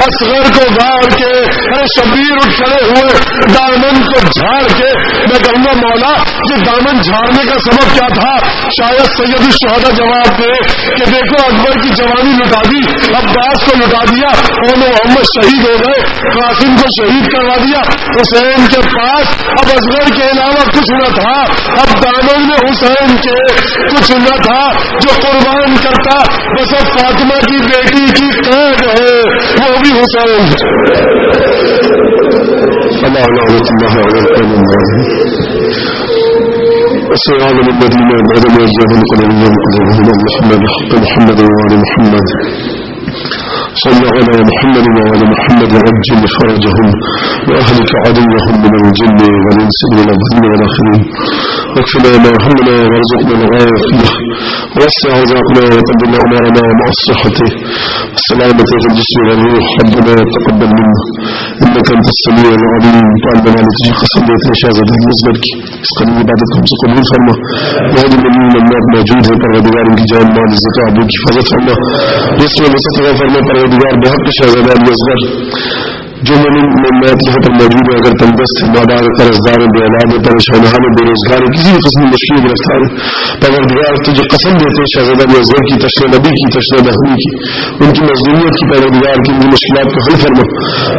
اصغر کو گاڑ کے ارے شبیر اٹھ کھڑے ہوئے دامن کو جھاڑ کے. میں کہوں گا مولا یہ دامن جھاڑنے کا سبب کیا تھا؟ شاید سید الشہداء جواب دے کہ دیکھو اکبر کی جوانی لٹا دی, عباس کو لٹا دیا, اور محمد شہید ہو گئے, قاسم کو شہید کروا دیا. حسین کے پاس اب اصغر کے علاوہ کچھ نہ تھا. اب دامن میں حسین کے کچھ نہ تھا جو قربان کرتا. بس اب فاطمہ کی بیٹی کی قید ہے وہ بھی حسین. السلام الذين بعد ما جاءهم قلوبهم محمد وعلى محمد صلى على محمد وعلى محمد عجل فرجهم وأهلك عدوهم من الجن والإنس والأولين والآخرين واكفنا ما همنا وارزقنا العافية ووسع رزقنا وقبل أمرنا مع الصحة والسلامة في الجسم والروح. ربنا تقبل منا إنك أنت السميع العليم. وعندنا لتجيك صليت شهادة المزبرك اسقني عبادتكم قبول فرما وهذا المؤمن النار موجود ہے پروردگار کی جان مال عزت و آبرو کی حفاظت فرما. جس میں وسعت فرما پروردگار بحق شہزادہ علی اصغر جو ممنوعات یہاں پر موجود ہے اگر تندرست ہے مادار قرضدار بے اولاد ہے پریشان حال بے روزگار ہے کسی بھی قسم کی مشکل گرفتار ہے پروردگار تجھے قسم دیتے ہیں شہزادہ علی اصغر کی تشریح نبی کی تشریح نحوی کی ان کی مظلومیت کی پروردگار کی ان کی مشکلات کو حل فرما.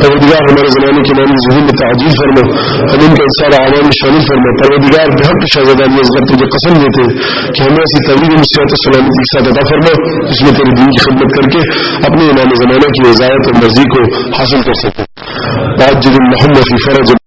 پروردگار ہمارے زمانے کے نامی ذہن میں تعجیل فرما ہم ان کا انسان عوام میں شامل فرما. پروردگار بحق شہزادہ علی اصغر تجھے قسم دیتے ہیں کہ ہمیں ایسی طویل مسیحت و سلامتی کے ساتھ عطا فرما جس میں تیرے دین کی خدمت کر کے اپنے امام زمانہ کی رضایت اور مرضی کو حاصل کر سکیں. عاجل اللهم في فرج